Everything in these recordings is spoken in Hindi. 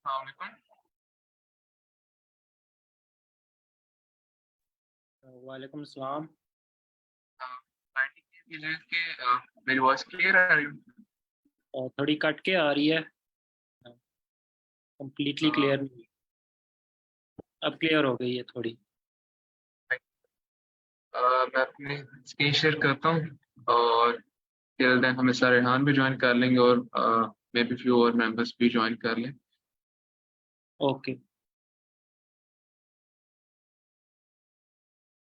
अस्सलाम वालेकुम सलाम। वालेकुम। मेरी वॉइस क्लियर आ रही है? और थोड़ी कट के आ रही है, अ, कंप्लीटली क्लियर नहीं। अब क्लियर हो गई है थोड़ी। मैं अपनी स्क्रीन शेयर करता हूँ और टिल देन हमें सारे रेहान भी ज्वाइन कर लेंगे और मे बी फ्यू और मेंबर्स भी ज्वाइन कर लें। ओके।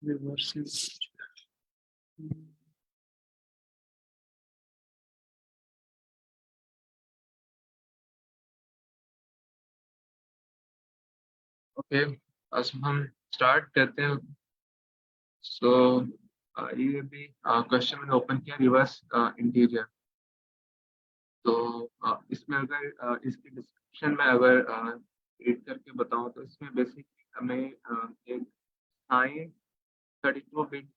रिवर्सल। ओके, आज हम स्टार्ट करते हैं। सो ये भी क्वेश्चन मैंने ओपन किया रिवर्स इंटीजर। तो इसमें अगर इसके डिस्क्रिप्शन में अगर रीड करके बताऊं तो इसमें बेसिकली हमें एक साइन 32 बिट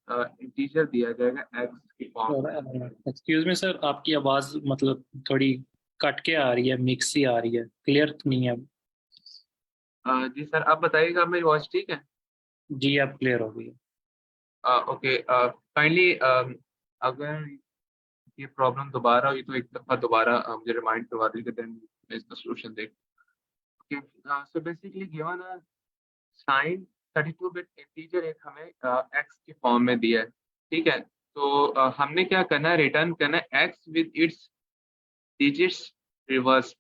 इंटीजर दिया जाएगा एक्स की फॉर्म में। एक्सक्यूज मी सर, आपकी आवाज़ मतलब थोड़ी कट के आ रही है, मिक्स ही आ रही है, क्लियर तो नहीं है। जी सर, आप बताइएगा मेरी वॉइस ठीक है? जी अब क्लियर हो गई है। ओके, काइंडली अगर ये प्रॉब्लम दोबारा हुई तो एक दफ़ा दोबारा मुझे रिमाइंड करवा दीजिए, देन मैं इसका सोल्यूशन देख। Okay, so basically given sign 32 bit integer एक हमें एक्स के फॉर्म में दिया है। ठीक है, तो हमने क्या करना है, रिटर्न करना है x with its digits reverse.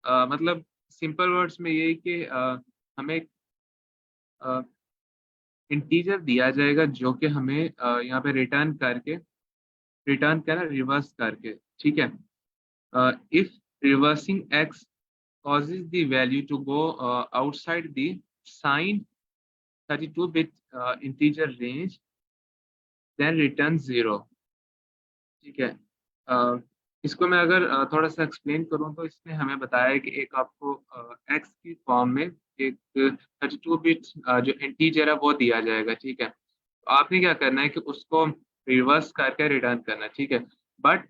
मतलब सिंपल वर्ड्स में ये है कि हमें इंटीजर दिया जाएगा जो कि हमें यहाँ पे रिटर्न करना रिवर्स करके। ठीक है, if reversing x causes the value to go outside the signed 32 bit integer range, then return 0। ठीक है, अ, इसको मैं अगर थोड़ा सा एक्सप्लेन करूं तो इसमें हमें बताया है कि एक आपको एक्स की फॉर्म में एक 32 बिट जो इंटीजर है वो दिया जाएगा। ठीक है, तो आपने क्या करना है कि उसको रिवर्स करके रिटर्न करना है। ठीक है, बट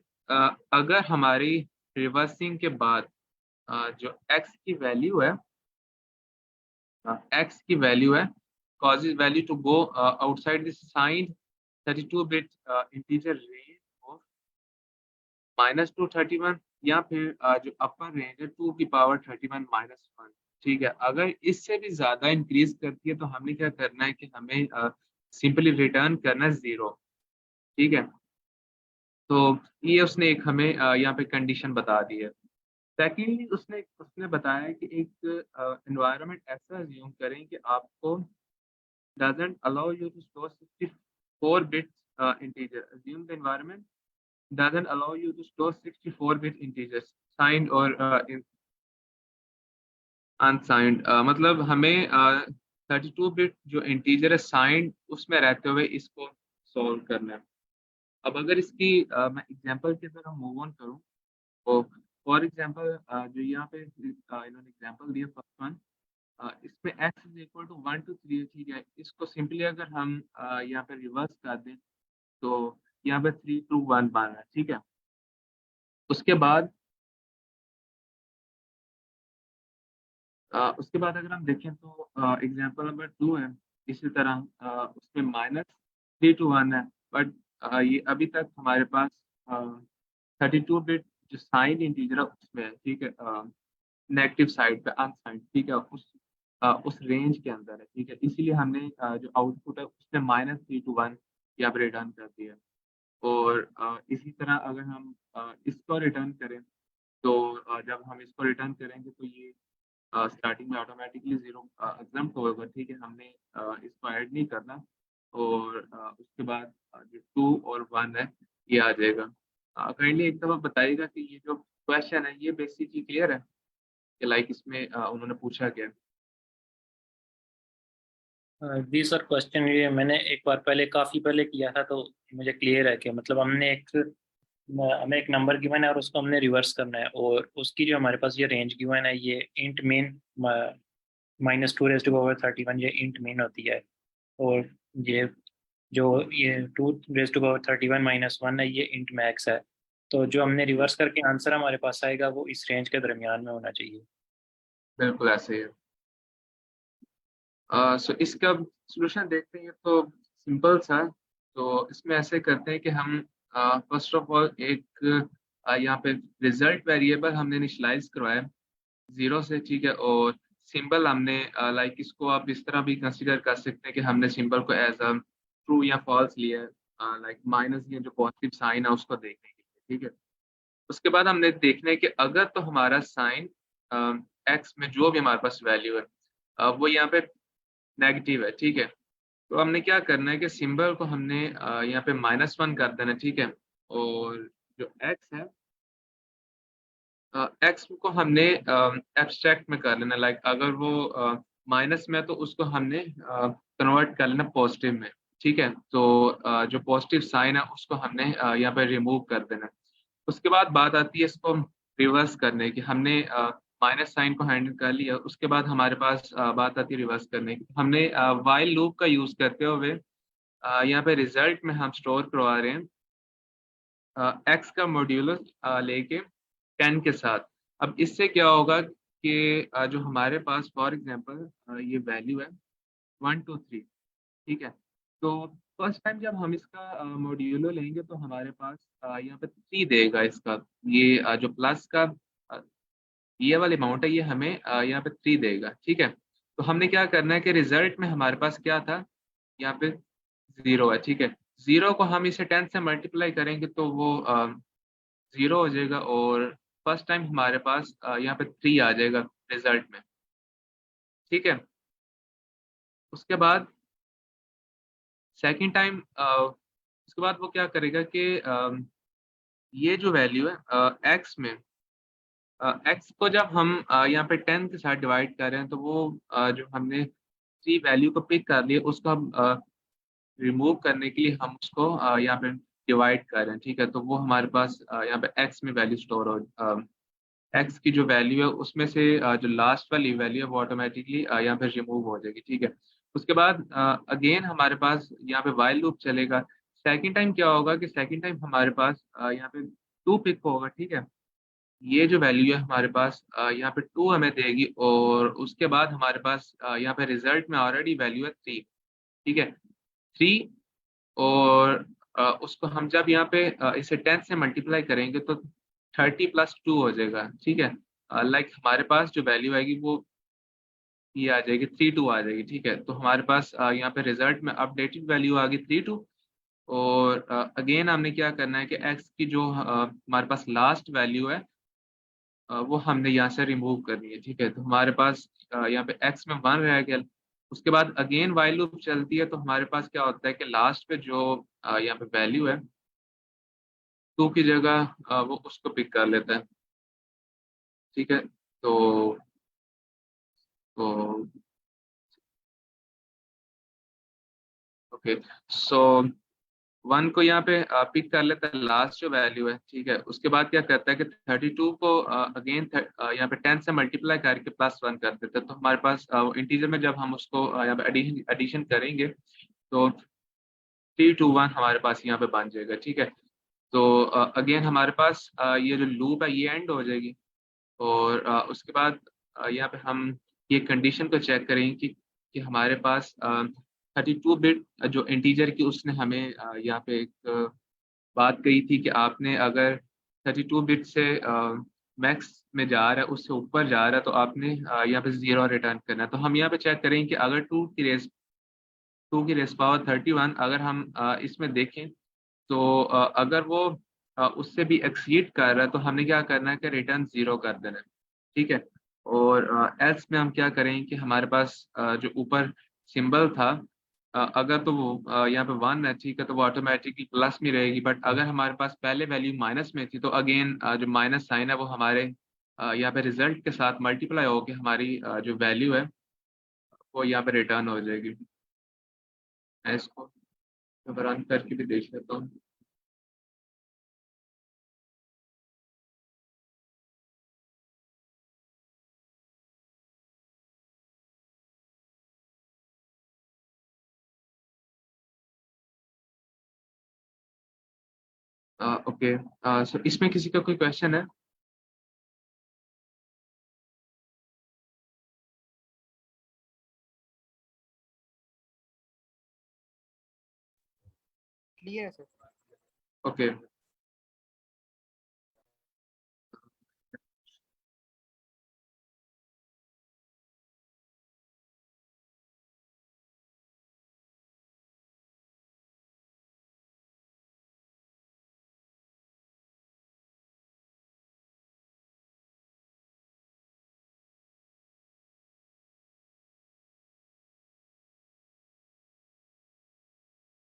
अगर हमारी रिवर्सिंग के बाद जो एक्स की वैल्यू है causes value to go outside the signed 32 bit integer range of -231, या फिर जो अपर रेंज है 2 की पावर 31 - 1। ठीक है, अगर इससे भी ज्यादा इंक्रीज करती है तो हमें क्या करना है कि हमें सिंपली रिटर्न करना है 0। ठीक है, तो ये उसने एक हमें यहाँ पे कंडीशन बता दी है। सेकेंडली उसने उसने बताया कि एक एनवायरनमेंट ऐसा अज्यूम करें कि आपको doesn't allow you to store 64 bit integer. Assume the environment doesn't allow you to store 64 bit integers, signed or unsigned। मतलब हमें 32 बिट जो इंटीजर है साइंड उसमें रहते हुए इसको सॉल्व करना है। अब अगर इसकी मैं एग्जांपल की तरह मूव ऑन करूं तो फॉर एग्जांपल जो यहाँ पे इन्होंने एग्जांपल दिया फर्स्ट वन, इसमें x is equal to 1 to 3। ठीक है, इसको सिंपली अगर हम यहाँ पे रिवर्स कर दें तो यहाँ पे 3 to 1 बन रहा है। ठीक है, उसके बाद उसके बाद अगर हम देखें तो एग्जांपल नंबर 2 है। इसी तरह उसमें -3 to 1 है, बट ये अभी तक हमारे पास 32 बिट जो साइन इंटीजर है उसमें है। ठीक है, नेगेटिव साइड पे अनसाइंड। ठीक है, उस रेंज के अंदर है। ठीक है, इसीलिए हमने जो आउटपुट है उसने -3 to 1 यहाँ पे रिटर्न कर दिया। और इसी तरह अगर हम इसको रिटर्न करें तो जब हम इसको रिटर्न करेंगे तो ये स्टार्टिंग में ऑटोमेटिकली 0 एग्जम्प्ट होगा। ठीक है, हमने इसको ऐड नहीं करना। और उसके बाद जो 2 और 1 है ये आ जाएगा। काइंडली एक दफ़ा बताइएगा कि ये जो क्वेश्चन है ये बेसिकली क्लियर है कि लाइक इसमें उन्होंने पूछा क्या है? जी सर, क्वेश्चन ये मैंने एक बार पहले, काफ़ी पहले किया था, तो मुझे क्लियर है कि मतलब हमें एक नंबर गिवन है और उसको हमने रिवर्स करना है, और उसकी जो हमारे पास ये रेंज गिवन है, ये int min -2 raise to power 31, ये इंट मीन होती है। और ये जो ये 2 रेज़ टू पावर 31 - 1 है, ये इंट मैक्स है। तो जो हमने रिवर्स करके आंसर हमारे पास आएगा वो इस रेंज के दरमियान में होना चाहिए। बिल्कुल ऐसे ही है। सो इसका सोल्यूशन देखते हैं तो सिंपल सा। तो इसमें ऐसे करते हैं कि हम फर्स्ट ऑफ ऑल एक यहाँ पे रिजल्ट वेरिएबल हमने इनिशियलाइज करवाया जीरो से, ठीक है। और सिंबल हमने लाइक इसको आप इस तरह भी कंसीडर कर सकते हैं कि हमने सिंबल को एज अ ट्रू या फॉल्स लिया है, लाइक माइनस या जो पॉजिटिव साइन है उसको देखने के लिए, ठीक है। उसके बाद हमने देखना है कि अगर तो हमारा साइन एक्स में जो भी हमारे पास वैल्यू है वो यहाँ पे नेगेटिव है, ठीक है। तो हमने क्या करना है कि सिंबल को हमने यहाँ पे -1 कर देना, ठीक है। और जो एक्स है, एक्स को हमने एब्स्ट्रैक्ट में कर लेना, लाइक अगर वो माइनस में है तो उसको हमने कन्वर्ट कर लेना पॉजिटिव में, ठीक है। तो जो पॉजिटिव साइन है उसको हमने यहाँ पे रिमूव कर देना। उसके बाद बात आती है इसको रिवर्स करने की। हमने माइनस साइन को हैंडल कर लिया, उसके बाद हमारे पास बात आती है रिवर्स करने की। हमने वाइल लूप का यूज करते हुए यहाँ पे रिजल्ट में हम स्टोर करवा रहे हैं एक्स का मॉड्यूलस लेके 10 के साथ। अब इससे क्या होगा कि जो हमारे पास फॉर एग्जांपल ये वैल्यू है 1 2 3, ठीक है। तो फर्स्ट टाइम जब हम इसका मॉड्यूलो लेंगे तो हमारे पास यहाँ पे 3 देगा इसका। ये जो प्लस का अ, ये वाली अमाउंट है ये हमें यहाँ पे 3 देगा, ठीक है। तो हमने क्या करना है कि रिजल्ट में हमारे पास क्या था, यहाँ पे जीरो है, ठीक है। जीरो को हम इसे 10 से मल्टीप्लाई करेंगे तो वो जीरो हो जाएगा। और फर्स्ट टाइम हमारे पास यहाँ पे 3 आ जाएगा रिजल्ट में, ठीक है। उसके बाद सेकंड टाइम उसके बाद वो क्या करेगा कि ये जो वैल्यू है एक्स में, एक्स को जब हम यहाँ पे 10 के साथ डिवाइड कर रहे हैं तो वो जो हमने 3 वैल्यू को पिक कर लिया उसको हम रिमूव करने के लिए हम उसको यहाँ पे डिवाइड कर रहे हैं, ठीक है। तो वो हमारे पास यहाँ पे एक्स में वैल्यू स्टोर हो, एक्स की जो वैल्यू है उसमें से जो लास्ट वाली वैल्यू है वो ऑटोमेटिकली यहाँ पे रिमूव हो जाएगी, ठीक है। उसके बाद अगेन हमारे पास यहाँ पे वाइल लूप चलेगा। सेकंड टाइम क्या होगा कि सेकंड टाइम हमारे पास यहाँ पे 2 पिक होगा, ठीक है। ये जो वैल्यू है हमारे पास यहाँ पे 2 हमें देगी। और उसके बाद हमारे पास यहाँ पे रिजल्ट में ऑलरेडी वैल्यू है 3, ठीक है। 3 और उसको हम जब यहाँ पे इसे 10 से मल्टीप्लाई करेंगे तो 30 + 2 हो जाएगा, ठीक है। लाइक हमारे पास जो वैल्यू आएगी वो ये आ जाएगी 3 2 आ जाएगी, ठीक है। तो हमारे पास यहाँ पे रिजल्ट में अपडेटेड वैल्यू आ गई 3 2। और अगेन हमने क्या करना है कि एक्स की जो हमारे पास लास्ट वैल्यू है वो हमने यहाँ से रिमूव करनी है, ठीक है। तो हमारे पास यहाँ पे एक्स में 1 रह गया। उसके बाद अगेन वाइल लूप चलती है तो हमारे पास क्या होता है कि लास्ट पे जो यहाँ पे वैल्यू है 2 की जगह वो उसको पिक कर लेता है, ठीक है। तो ओके, सो 1 को यहाँ पे पिक कर लेता है लास्ट जो वैल्यू है, ठीक है। उसके बाद क्या करता है कि 32 को अगेन यहाँ पे 10 से मल्टीप्लाई करके +1 कर देता है। तो हमारे पास इंटीजर में जब हम उसको यहाँ पे एडिशन एडिशन करेंगे तो 3 2 1 हमारे पास यहाँ पे बन जाएगा, ठीक है। तो अगेन हमारे पास ये जो लूप है ये एंड हो जाएगी। और उसके बाद यहाँ पे हम ये कंडीशन को चेक करेंगे कि हमारे पास 32 बिट जो इंटीजर की उसने हमें यहाँ पे एक बात कही थी कि आपने अगर 32 बिट से मैक्स में जा रहा है उससे ऊपर जा रहा है तो आपने यहाँ पे जीरो रिटर्न करना है। तो हम यहाँ पे चेक करेंगे कि अगर 2 की रेस पावर 31 अगर हम इसमें देखें तो अगर वो उससे भी एक्सीड कर रहा है तो हमने क्या करना है कि रिटर्न जीरो कर देना है, ठीक है। और एल्स में हम क्या करेंगे कि हमारे पास जो ऊपर सिंबल था अगर तो वो यहाँ पे 1 है, ठीक है, तो वो ऑटोमेटिकली प्लस में रहेगी। बट अगर हमारे पास पहले वैल्यू माइनस में थी तो अगेन जो माइनस साइन है वो हमारे यहाँ पे रिजल्ट के साथ मल्टीप्लाई होकर हमारी जो वैल्यू है वो यहाँ पे रिटर्न हो जाएगी। मैं इसको रन करके भी देख लेता हूँ। ओके, सो इसमें किसी का कोई क्वेश्चन है? क्लियर है sir? Okay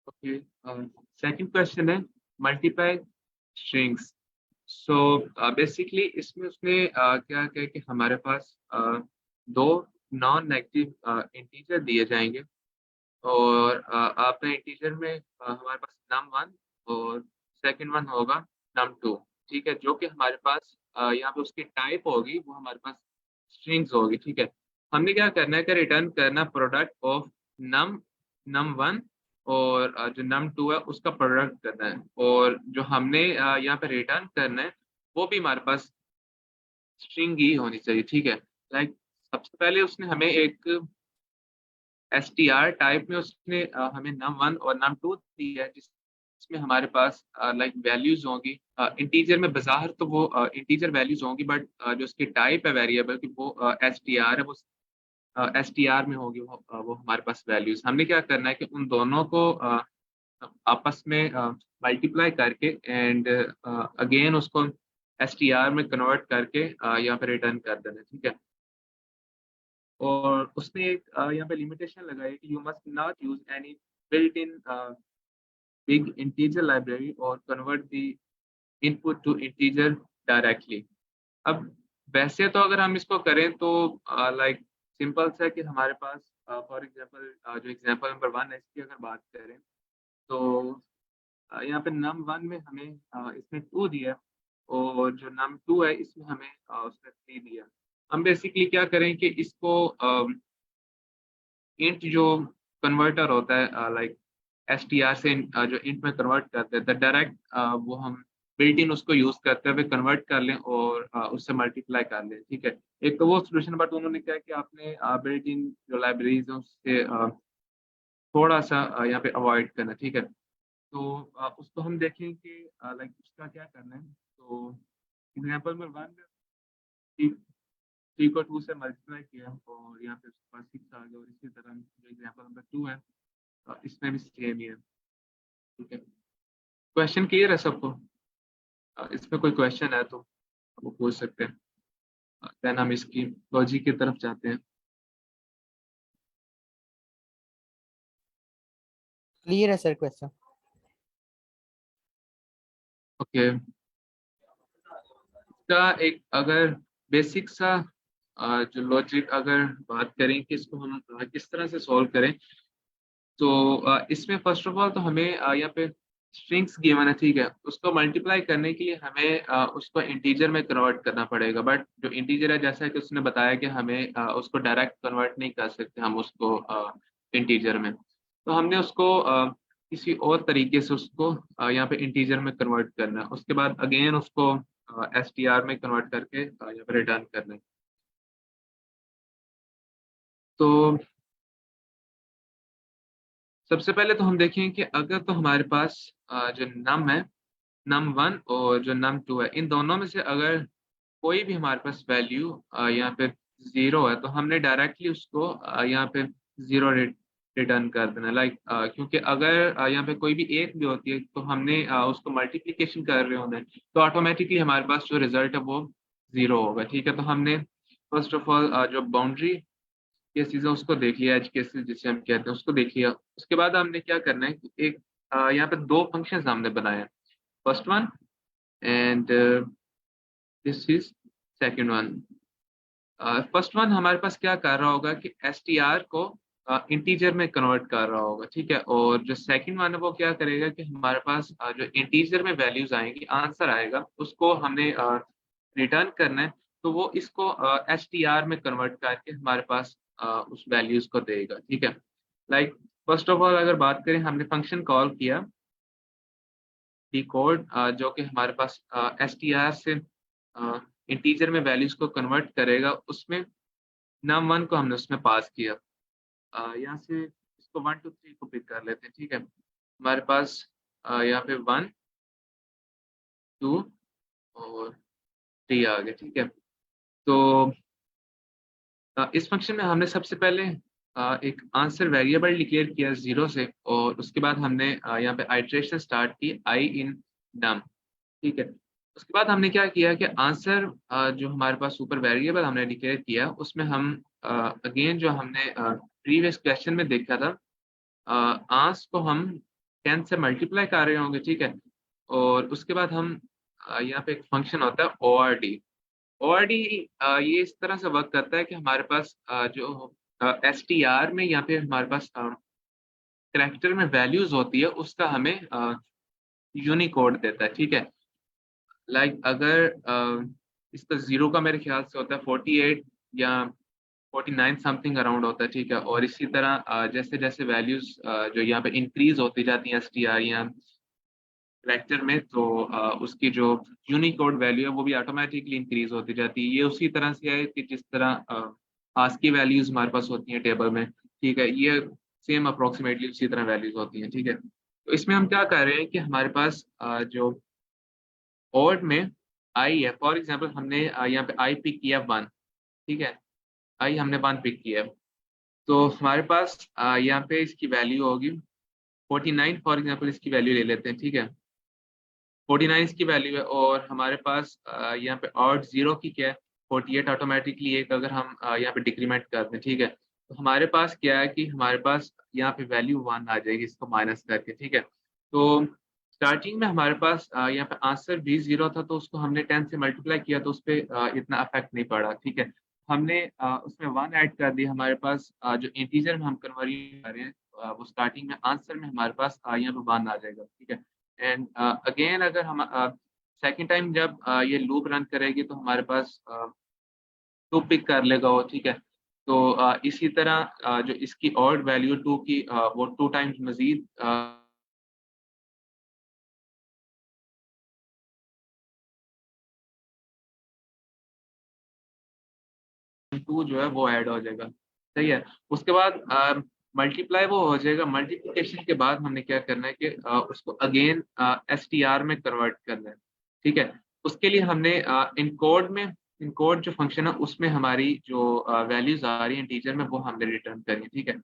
okay second question है मल्टीप्लाई स्ट्रिंग्स। सो बेसिकली इसमें उसने क्या किया कि हमारे पास दो नॉन नेगेटिव इंटीजर दिए जाएंगे और आपने इंटीजर में हमारे पास num1 और सेकंड वन होगा num2। ठीक है, जो कि हमारे पास यहाँ पे उसकी टाइप होगी वो हमारे पास स्ट्रिंग्स होगी। ठीक है, हमने क्या करना है कि रिटर्न करना प्रोडक्ट ऑफ नम num1 और जो num2 है उसका प्रोडक्ट करना है, और जो हमने यहाँ पे रिटर्न करना है वो भी हमारे पास स्ट्रिंग ही होनी चाहिए। ठीक है, लाइक सबसे पहले उसने हमें एक str टाइप में उसने हमें num1 और num2 दी है, जिसमें हमारे पास लाइक वैल्यूज होंगी इंटीजर में। बाहर तो वो इंटीजर वैल्यूज होंगी, बट जो उसकी टाइप है वेरिएबल की वो str है, वो str में होगी वो हमारे पास वैल्यूज। हमने क्या करना है कि उन दोनों को आपस में मल्टीप्लाई करके एंड अगेन उसको str में कन्वर्ट करके यहाँ पे रिटर्न कर देना है। ठीक है, और उसने एक यहाँ पे लिमिटेशन लगाई कि you must not use any built in big integer library और convert the input to integer directly. अब वैसे तो अगर हम इसको करें तो लाइक सिंपल सा है कि हमारे पास फॉर एग्जांपल जो एग्जांपल नंबर 1 है इसकी अगर बात करें तो यहाँ पे num1 में हमें इसमें 2 दिया है, और जो num2 है इसमें हमें उसने 3 दिया। हम बेसिकली क्या करें कि इसको इंट जो कन्वर्टर होता है लाइक str से जो इंट में कन्वर्ट करते हैं तो डायरेक्ट वो हम बिल्ट इन उसको यूज करते हुए कन्वर्ट कर लें और उससे मल्टीप्लाई कर लें। ठीक है, एक तो वो सोल्यूशन, बट उन्होंने क्या कि आपने बिल्ट इन जो लाइब्रेरीज है उससे थोड़ा सा यहाँ पे अवॉइड करना। ठीक है, तो उसको हम देखें कि लाइक उसका क्या करना है। तो एग्जाम्पल में 1 3 को 2 से मल्टीप्लाई किया और यहाँ पे उसके पास 6 आ गया, और इसी तरह जो एग्जाम्पल नंबर 2 है इसमें भी सेम ही है। ठीक है, क्वेश्चन क्लियर है सबको? इसमें कोई क्वेश्चन है तो वो पूछ सकते हैं, देन हम इसकी लॉजिक की तरफ जाते हैं। क्लियर है सर क्वेश्चन? ओके, इसका एक अगर बेसिक सा जो लॉजिक अगर बात करें कि इसको हम किस तरह से सॉल्व करें, तो इसमें फर्स्ट ऑफ ऑल तो हमें यहाँ पे स्ट्रिंग्स गिवन है। ठीक है, उसको मल्टीप्लाई करने के लिए हमें उसको इंटीजर में कन्वर्ट करना पड़ेगा, बट जो इंटीजर है जैसा कि उसने बताया कि हमें उसको डायरेक्ट कन्वर्ट नहीं कर सकते हम उसको इंटीजर में। तो हमने उसको किसी और तरीके से उसको यहाँ पे इंटीजर में कन्वर्ट करना है, उसके बाद अगेन उसको str में कन्वर्ट करके यहाँ पे रिटर्न करना है। तो सबसे पहले तो हम देखें कि अगर तो हमारे पास जो नम है num1 और जो num2 है, इन दोनों में से अगर कोई भी हमारे पास वैल्यू यहाँ पे 0 है तो हमने डायरेक्टली उसको यहाँ पे 0 रिटर्न कर देना। लाइक क्योंकि अगर यहाँ पे कोई भी एक भी होती है तो हमने उसको मल्टीप्लिकेशन कर रहे होंगे तो ऑटोमेटिकली हमारे पास जो रिजल्ट है वो 0 होगा। ठीक है, तो हमने फर्स्ट ऑफ ऑल जो बाउंड्री केसेस है उसको देख लिया, एज केसेस जिसे हम कहते हैं उसको देख लिया। उसके बाद हमने क्या करना है कि एक यहाँ पे दो फंक्शंस हमने बनाए हैं, first one and this is second one. First one हमारे पास क्या कर रहा होगा कि str को इंटीजर में कन्वर्ट कर रहा होगा। ठीक है, और जो सेकंड वन है वो क्या करेगा कि हमारे पास जो इंटीजर में वैल्यूज आएंगी, आंसर आएगा, उसको हमने रिटर्न करना है, तो वो इसको str में कन्वर्ट करके हमारे पास उस वैल्यूज को देगा। ठीक है, लाइक फर्स्ट ऑफ ऑल अगर बात करें, हमने फंक्शन कॉल किया कोड जो कि हमारे पास str से इंटीजर में वैल्यूज को कन्वर्ट करेगा, उसमें num1 को हमने उसमें पास किया। यहाँ से इसको 1 2 3 को पिक कर लेते हैं। ठीक है, हमारे पास यहाँ पे 1 2 और 3 आ गए, ठीक है। तो इस फंक्शन में हमने सबसे पहले एक आंसर वेरिएबल डिक्लेयर किया 0 से, और उसके बाद हमने यहाँ पे आइट्रेशन स्टार्ट की आई इन नम, ठीक है। उसके बाद हमने क्या किया कि आंसर जो हमारे पास सुपर वेरिएबल हमने डिक्लेयर किया उसमें हम अगेन जो हमने प्रीवियस क्वेश्चन में देखा था, आंस को हम 10 से मल्टीप्लाई कर रहे होंगे, ठीक है। और उसके बाद हम यहाँ पे एक फंक्शन होता है ORD। ORD ये इस तरह से वर्क करता है कि हमारे पास जो STR में यहाँ पे हमारे पास करैक्टर में वैल्यूज होती है उसका हमें यूनिकोड देता है, ठीक है। लाइक अगर इसका 0 का मेरे ख्याल से होता है 48 या 49 समथिंग अराउंड होता है, ठीक है। और इसी तरह जैसे जैसे वैल्यूज जो यहाँ पे इंक्रीज होती जाती हैं STR या करैक्टर में, तो उसकी जो यूनिकोड वैल्यू है वो भी ऑटोमेटिकली इंक्रीज होती जाती है। ये उसी तरह से है कि जिस तरह ASCII वैल्यूज हमारे पास होती हैं टेबल में, ठीक है, ये सेम अप्रोक्सीमेटली उसी तरह वैल्यूज होती हैं, ठीक है। तो इसमें हम क्या कर रहे हैं कि हमारे पास जो ऑड में आई है, फॉर एग्जांपल हमने यहाँ पे आई पिक किया 1, ठीक है, आई हमने 1 पिक किया है। तो हमारे पास यहाँ पे इसकी वैल्यू होगी 49, फॉर एग्जांपल इसकी वैल्यू ले लेते हैं, ठीक है। 49 इसकी वैल्यू है, और हमारे पास यहाँ पे ऑड 0 की क्या है 48 ऑटोमेटिकली एक, अगर हम यहाँ पे डिक्रीमेंट करते हैं, ठीक है, तो हमारे पास क्या है कि हमारे पास यहाँ पे वैल्यू 1 आ जाएगी इसको माइनस करके, ठीक है। तो स्टार्टिंग में हमारे पास यहाँ पे आंसर भी 0 था, तो उसको हमने 10 से मल्टीप्लाई किया तो उस पर इतना अफेक्ट नहीं पड़ा, ठीक है। हमने उसमें 1 ऐड कर दिया, हमारे पास जो इंटीजर में हम कन्वर्ट कर रहे हैं वो स्टार्टिंग में आंसर में हमारे पास यहाँ पे 1 आ जाएगा, ठीक है। एंड अगेन अगर हम सेकेंड टाइम जब ये लूप रन करेगी तो हमारे पास 2 पिक कर लेगा वो, ठीक है। तो इसी तरह जो इसकी ऑड वैल्यू 2 की वो 2 टाइम्स मजीद 2 जो है वो ऐड हो जाएगा, सही है। उसके बाद मल्टीप्लाई वो हो जाएगा। मल्टीप्लिकेशन के बाद हमने क्या करना है कि उसको अगेन STR में कन्वर्ट करना है, ठीक है। उसके लिए हमने इनकोड जो फंक्शन है उसमें हमारी जो वैल्यूज आ रही हैं टीचर में वो हमने रिटर्न करनी है, ठीक है।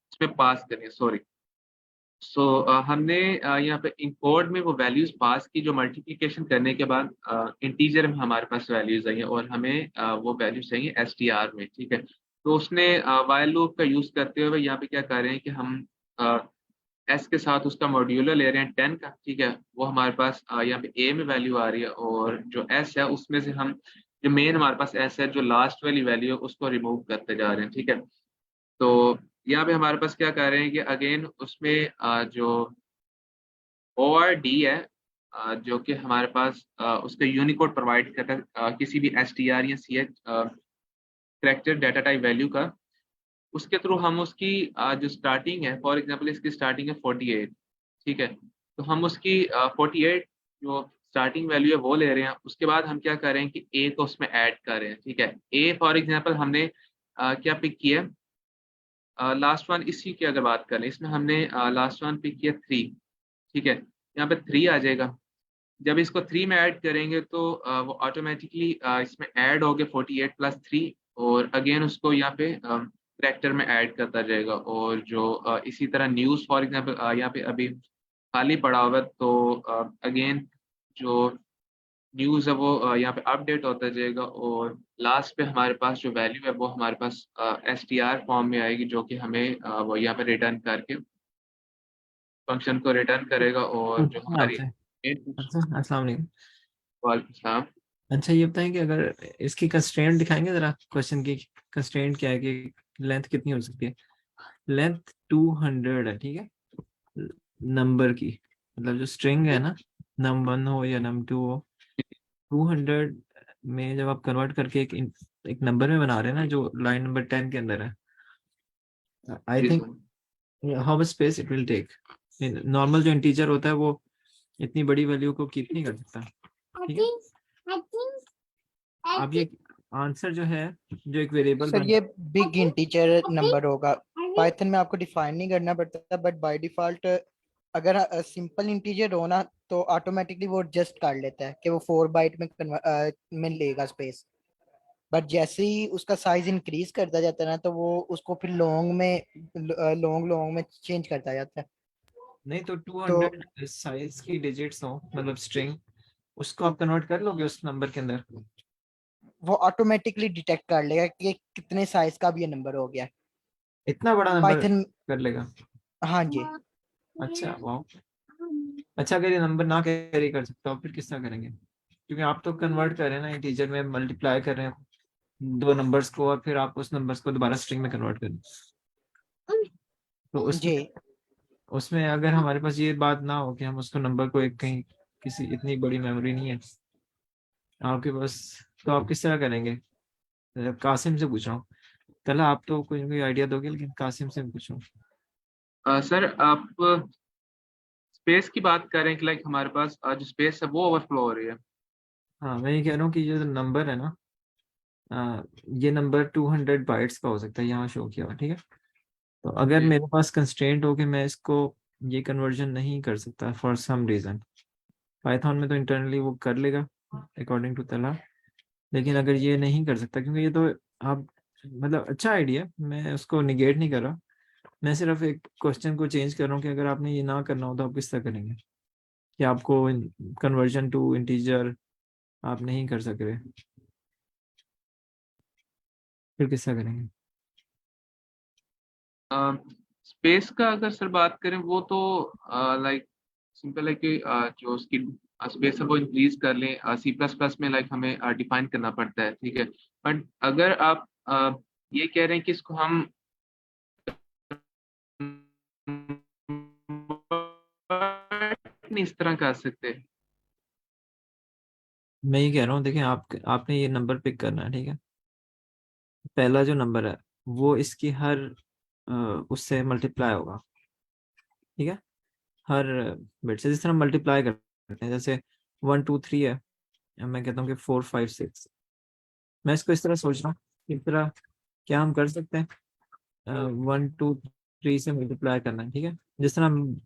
इसमें पास करनी है, सॉरी। सो हमने यहाँ पे इनकोड में वो वैल्यूज पास की जो मल्टीप्लिकेशन करने के बाद इंटीजर में हमारे पास वैल्यूज आई हैं, और हमें वो वैल्यूज चाहिए STR में, ठीक है। तो उसने वाइल लूप का यूज करते हुए यहाँ पे क्या कर रहे हैं कि हम S के साथ उसका मॉड्यूलर ले रहे हैं 10 का, ठीक है। वो हमारे पास यहाँ पे A में वैल्यू आ रही है, और जो S है उसमें से हम जो मेन हमारे पास S है जो लास्ट वाली वैल्यू है उसको रिमूव करते जा रहे हैं, ठीक है। तो यहाँ पे हमारे पास क्या कर रहे हैं कि अगेन उसमें जो ORD है जो कि हमारे पास उसका यूनिकोड प्रोवाइड करता है किसी भी STR या CH character data type value का, उसके थ्रू हम उसकी जो स्टार्टिंग है, फॉर एग्जांपल इसकी स्टार्टिंग है 48, ठीक है। तो हम उसकी 48 जो स्टार्टिंग वैल्यू है वो ले रहे हैं। उसके बाद हम क्या कर रहे हैं कि A को उसमें ऐड कर रहे हैं, ठीक है। A फॉर एग्जांपल हमने क्या पिक किया, लास्ट वन इसी की अगर बात करें, इसमें हमने लास्ट वन पिक किया 3, ठीक है। यहाँ पे 3 आ जाएगा। जब इसको 3 में ऐड करेंगे तो वो ऑटोमेटिकली इसमें ऐड हो गया 48 प्लस 3, और अगेन उसको यहाँ पे करैक्टर में ऐड करता जाएगा। और जो इसी तरह न्यूज़ फॉर एग्जांपल यहाँ पे अभी खाली पड़ा हुआ है, तो अगेन जो न्यूज़ है वो यहाँ पे अपडेट होता जाएगा, और लास्ट पे हमारे पास जो वैल्यू है वो हमारे पास STR फॉर्म में आएगी, जो कि हमें वो यहाँ पे रिटर्न करके फंक्शन को रिटर्न करेगा। और जो हमारी अच्छा अच्छा, अस्सलाम वालेकुम। वालेकुम। अच्छा ये बताएं कि अगर इसकी कंस्ट्रेंट दिखाएंगे जरा, क्वेश्चन की कंस्ट्रेंट क्या है कि लेंथ कितनी हो सकती है। लेंथ 200 है, ठीक है, नंबर की, मतलब जो स्ट्रिंग है ना, num1 हो या num2 हो, 200 में जब आप कन्वर्ट करके एक नंबर में बना रहे हैं ना, जो लाइन नंबर 10 के अंदर है, आई जी think how much space it will take. Normal जो इंटीजर होता है वो इतनी बड़ी वैल्यू को कीप नहीं कर सकता, ठीक है। अब ये आंसर जो है, जो एक वेरिएबल सर ये बिग इंटीजर नंबर होगा, पाइथन में आपको डिफाइन नहीं करना पड़ता, बट बाय डिफॉल्ट अगर सिंपल इंटीजर हो ना तो ऑटोमेटिकली वो एडजस्ट कर लेता है कि वो 4 बाइट में लेगा स्पेस। बट जैसे ही उसका साइज इंक्रीज करता जाता है ना तो वो उसको फिर लॉन्ग लॉन्ग में चेंज करता जाता है। नहीं तो तो 200 साइज की डिजिट्स हो मतलब स्ट्रिंग, उसको आप कन्वर्ट कर लोगे उस नंबर के अंदर? वो ऑटोमेटिकली डिटेक्ट कर लेगा कि ये कितने साइज का भी ये नंबर हो गया। इतना बड़ा नंबर पाइथन। कर लेगा? हाँ जी। अच्छा वाह। अच्छा अगर ये नंबर ना कैरी कर सकता हो फिर किस तरह करेंगे? क्योंकि आप तो कन्वर्ट कर रहे हैं ना, इंटीजर में मल्टीप्लाई कर रहे हैं दो नंबर्स को, और फिर आप उस नंबर्स को दोबारा स्ट्रिंग में कन्वर्ट करें। तो जी। उसमें उसमें अगर हमारे पास ये बात ना हो कि हम उसको नंबर को एक कहीं, किसी इतनी बड़ी मेमोरी नहीं है आपके पास, तो आप किस तरह करेंगे? कासिम से पूछ रहा हूँ। कल आप तो कोई कोई आइडिया दोगे, लेकिन कासिम से पूछ रहा हूँ। सर आप स्पेस की बात करें कि लाइक हमारे पास जो स्पेस है वो ओवरफ्लो हो रही है। हाँ मैं ये कह रहा हूँ कि जो नंबर है ना, ये नंबर 200 बाइट्स का हो सकता है, यहाँ शो किया हुआ, ठीक है। तो अगर जी। मेरे पास कंस्ट्रेंट हो कि मैं इसको ये कन्वर्जन नहीं कर सकता फॉर सम रीज़न, पाइथन में तो इंटरनली वो कर लेगा अकॉर्डिंग टू तला, लेकिन अगर ये नहीं कर सकता, क्योंकि ये तो आप मतलब अच्छा आइडिया, मैं उसको निगेट नहीं कर रहा, मैं सिर्फ एक क्वेश्चन को चेंज कर रहा हूँ कि अगर आपने ये ना करना हो तो आप किस तरह करेंगे, कि आपको कन्वर्जन टू इंटीजर आप नहीं कर सक रहे, फिर किस तरह करेंगे? स्पेस का अगर सर बात करें वो तो लाइक सिंपल है कि जो उसकी स्पेस है वो इंक्रीज कर लें। सी प्लस प्लस में लाइक हमें डिफाइन करना पड़ता है, ठीक है। बट अगर आप ये कह रहे हैं कि इसको हम नहीं इस तरह कर सकते। मैं ये कह रहा हूँ, देखिए आपने ये नंबर पिक करना है, ठीक है। पहला जो नंबर है वो इसकी हर अ, उससे मल्टीप्लाई होगा, ठीक है। हर बिट से जिस तरह मल्टीप्लाई करते हैं, जैसे 1 2 3 है, मैं कहता हूँ कि 4 5 6, मैं इसको इस तरह सोच रहा हूँ, इस तरह क्या हम कर सकते हैं? 1 2 3 से मल्टीप्लाई करना है, ठीक है। जिस तरह हम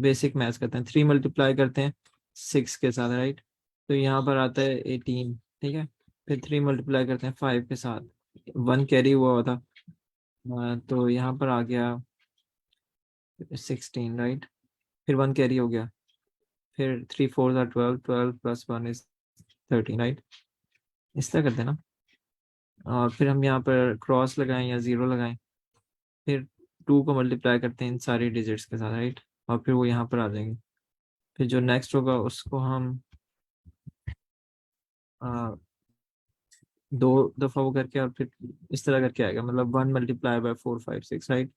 बेसिक मैथ्स करते हैं, 3 मल्टीप्लाई करते हैं 6 के साथ, राइट। तो यहाँ पर आता है 18, ठीक है। फिर 3 मल्टीप्लाई करते हैं 5 के साथ, 1 कैरी हुआ था, तो यहाँ पर आ गया 16, राइट। फिर 1 कैरी हो गया, फिर 3 4 12, 12 प्लस 1 इज 13, राइट। इस तरह करते हैं ना। और फिर हम यहाँ पर क्रॉस लगाएं या जीरो लगाएं, फिर 2 को मल्टीप्लाई करते हैं इन सारी डिजिट्स के साथ, राइट। और फिर वो यहाँ पर आ जाएंगे। फिर जो नेक्स्ट होगा उसको हम आ, दो दफा वो करके, और फिर इस तरह करके आएगा, मतलब 1 × 4 5 6, राइट।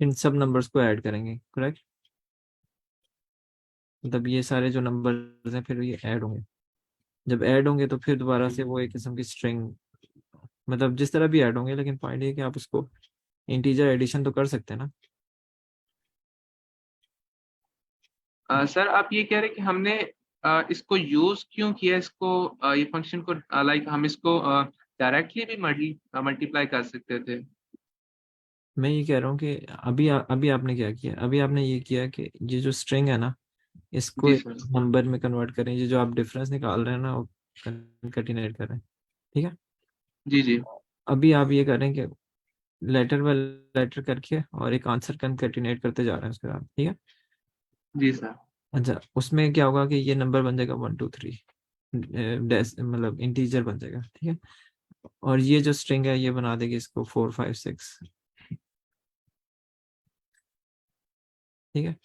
इन सब नंबर्स को ऐड करेंगे, करेक्ट। मतलब ये सारे जो नंबर्स हैं फिर ये ऐड होंगे, जब ऐड होंगे तो फिर दोबारा से वो एक किस्म की स्ट्रिंग, मतलब जिस तरह भी ऐड होंगे, लेकिन पॉइंट ये है कि आप उसको इंटीजर एडिशन तो कर सकते हैं ना। सर आप ये कह रहे हैं कि हमने इसको यूज क्यों किया, इसको ये फंक्शन को लाइक हम इसको डायरेक्टली भी मल्टीप्लाई कर सकते थे। मैं ये कह रहा हूँ कि अभी आपने क्या किया, अभी आपने ये किया कि ये जो स्ट्रिंग है ना, इसको जी एक सर। नंबर में कन्वर्ट करें, ये जो आप डिफरेंस निकाल रहे हैं ना वो कंकेटिनेट कर रहे हैं, ठीक है। जी जी। अभी आप ये करें कि लेटर बाय लेटर करके और एक आंसर कंकेटिनेट करते जा रहे हैं उसके साथ, ठीक है। जी सर। अच्छा उसमें क्या होगा कि ये नंबर बन जाएगा 1 2 3, मतलब इंटीजर बन जाएगा, ठीक है। और ये जो स्ट्रिंग है ये बना देगी इसको 4 5 6, ठीक है।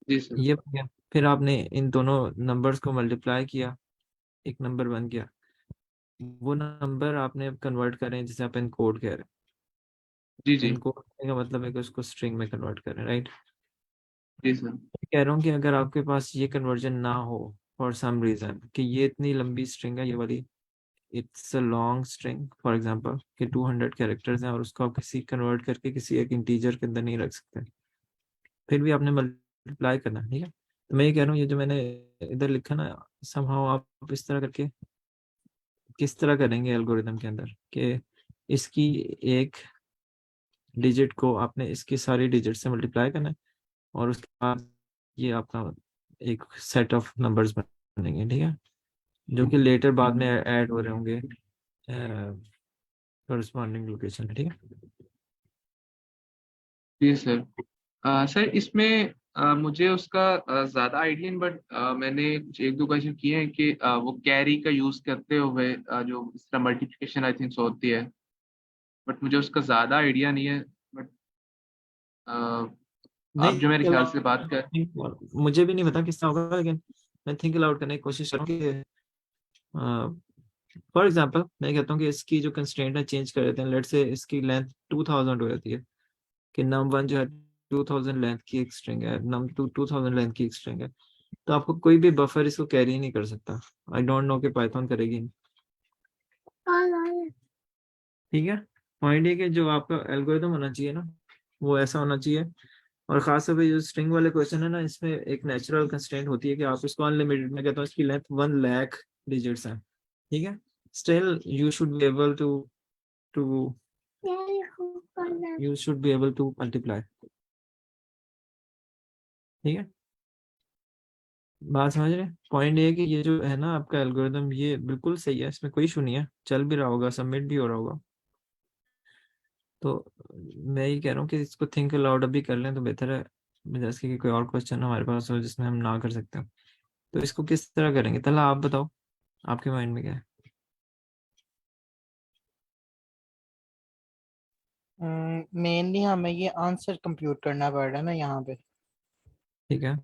जी सर। ये बन गया। फिर आपने इन दोनों नंबर्स को मल्टीप्लाई किया, एक नंबर बन गया। वो नंबर आपने कन्वर्ट करें जिसे आप इनकोड कह रहे जी हैं, जी। इनकोड करने का मतलब है कि उसको स्ट्रिंग में कन्वर्ट करें, राइट। जी सर। कह रहा हूँ कि अगर आपके पास ये कन्वर्जन ना हो फॉर सम रीजन, कि ये इतनी लंबी स्ट्रिंग है ये वाली, it's a long string for example, कि 200 कैरेक्टर्स हैं और उसको आप किसी कन्वर्ट करके किसी एक इंटीजर के अंदर नहीं रख सकते, फिर भी आपने मल्टीप्लाई करना है, ठीक है। तो मैं ये कह रहा हूँ ये जो मैंने इधर लिखा ना, समहाउ आप इस तरह करके किस तरह करेंगे एल्गोरिदम के अंदर, कि इसकी एक डिजिट को आपने इसकी सारी डिजिट से मल्टीप्लाई करना है, और उसके बाद ये आपका एक सेट ऑफ नंबर्स बनेंगे, ठीक है, जो कि लेटर बाद में ऐड हो रहे होंगे करस्पॉन्डिंग लोकेशन, ठीक है। जी सर। सर इसमें मुझे उसका ज़्यादा आइडिया नहीं, बट मैंने कुछ एक दो क्वेश्चन किए हैं कि वो कैरी का यूज़ करते हुए जो इस तरह मल्टीप्लिकेशन आई थिंक होती है, बट मुझे उसका ज़्यादा आइडिया नहीं है। बट आप जो मेरे नहीं ख्याल से बात कर। मुझे भी नहीं पता किसका होगा, लेकिन मैं थिंक अलाउड करने की कोशिश करूँगी। फॉर एग्जाम्पल मैं कहता हूँ कि इसकी जो कंस्ट्रेंट है चेंज कर देते हैं, लेट से इसकी लेंथ 2000 हो जाती है, कि नम वन जो है 2000 लेंथ की एक स्ट्रिंग है, नम टू 2000 लेंथ की एक स्ट्रिंग है, तो आपको कोई भी बफर इसको कैरी नहीं कर सकता। आई डोंट नो कि पाइथन करेगी, ठीक है। पॉइंट ये कि जो आपका एल्गोरिथम होना चाहिए ना, वो ऐसा होना चाहिए। और खास तौर पे जो स्ट्रिंग वाले क्वेश्चन है ना, इसमें एक नेचुरल कंस्ट्रेंट होती है कि आप इसको अनलिमिटेड, मैं कहता हूँ इसकी लेंथ 1 लाख डिजिट्स है, ठीक है। Still you should be able to you should be able to multiply, ठीक है। बात समझ रहे हैं? पॉइंट ये है कि ये जो है ना आपका एल्गोरिदम, ये बिल्कुल सही है, इसमें कोई इशू नहीं है, चल भी रहा होगा, सबमिट भी हो रहा होगा। तो मैं ये कह रहा हूँ कि इसको थिंक अलाउड अभी कर लें तो बेहतर है, जैसे कि कोई और क्वेश्चन हमारे पास हो जिसमें हम ना कर सकते हो। तो इसको किस तरह करेंगे, तला आप बताओ, आपके माइंड में क्या है? मेनली हमें ये आंसर कंप्यूट करना पड़ रहा है ना यहाँ पे। ठीक है,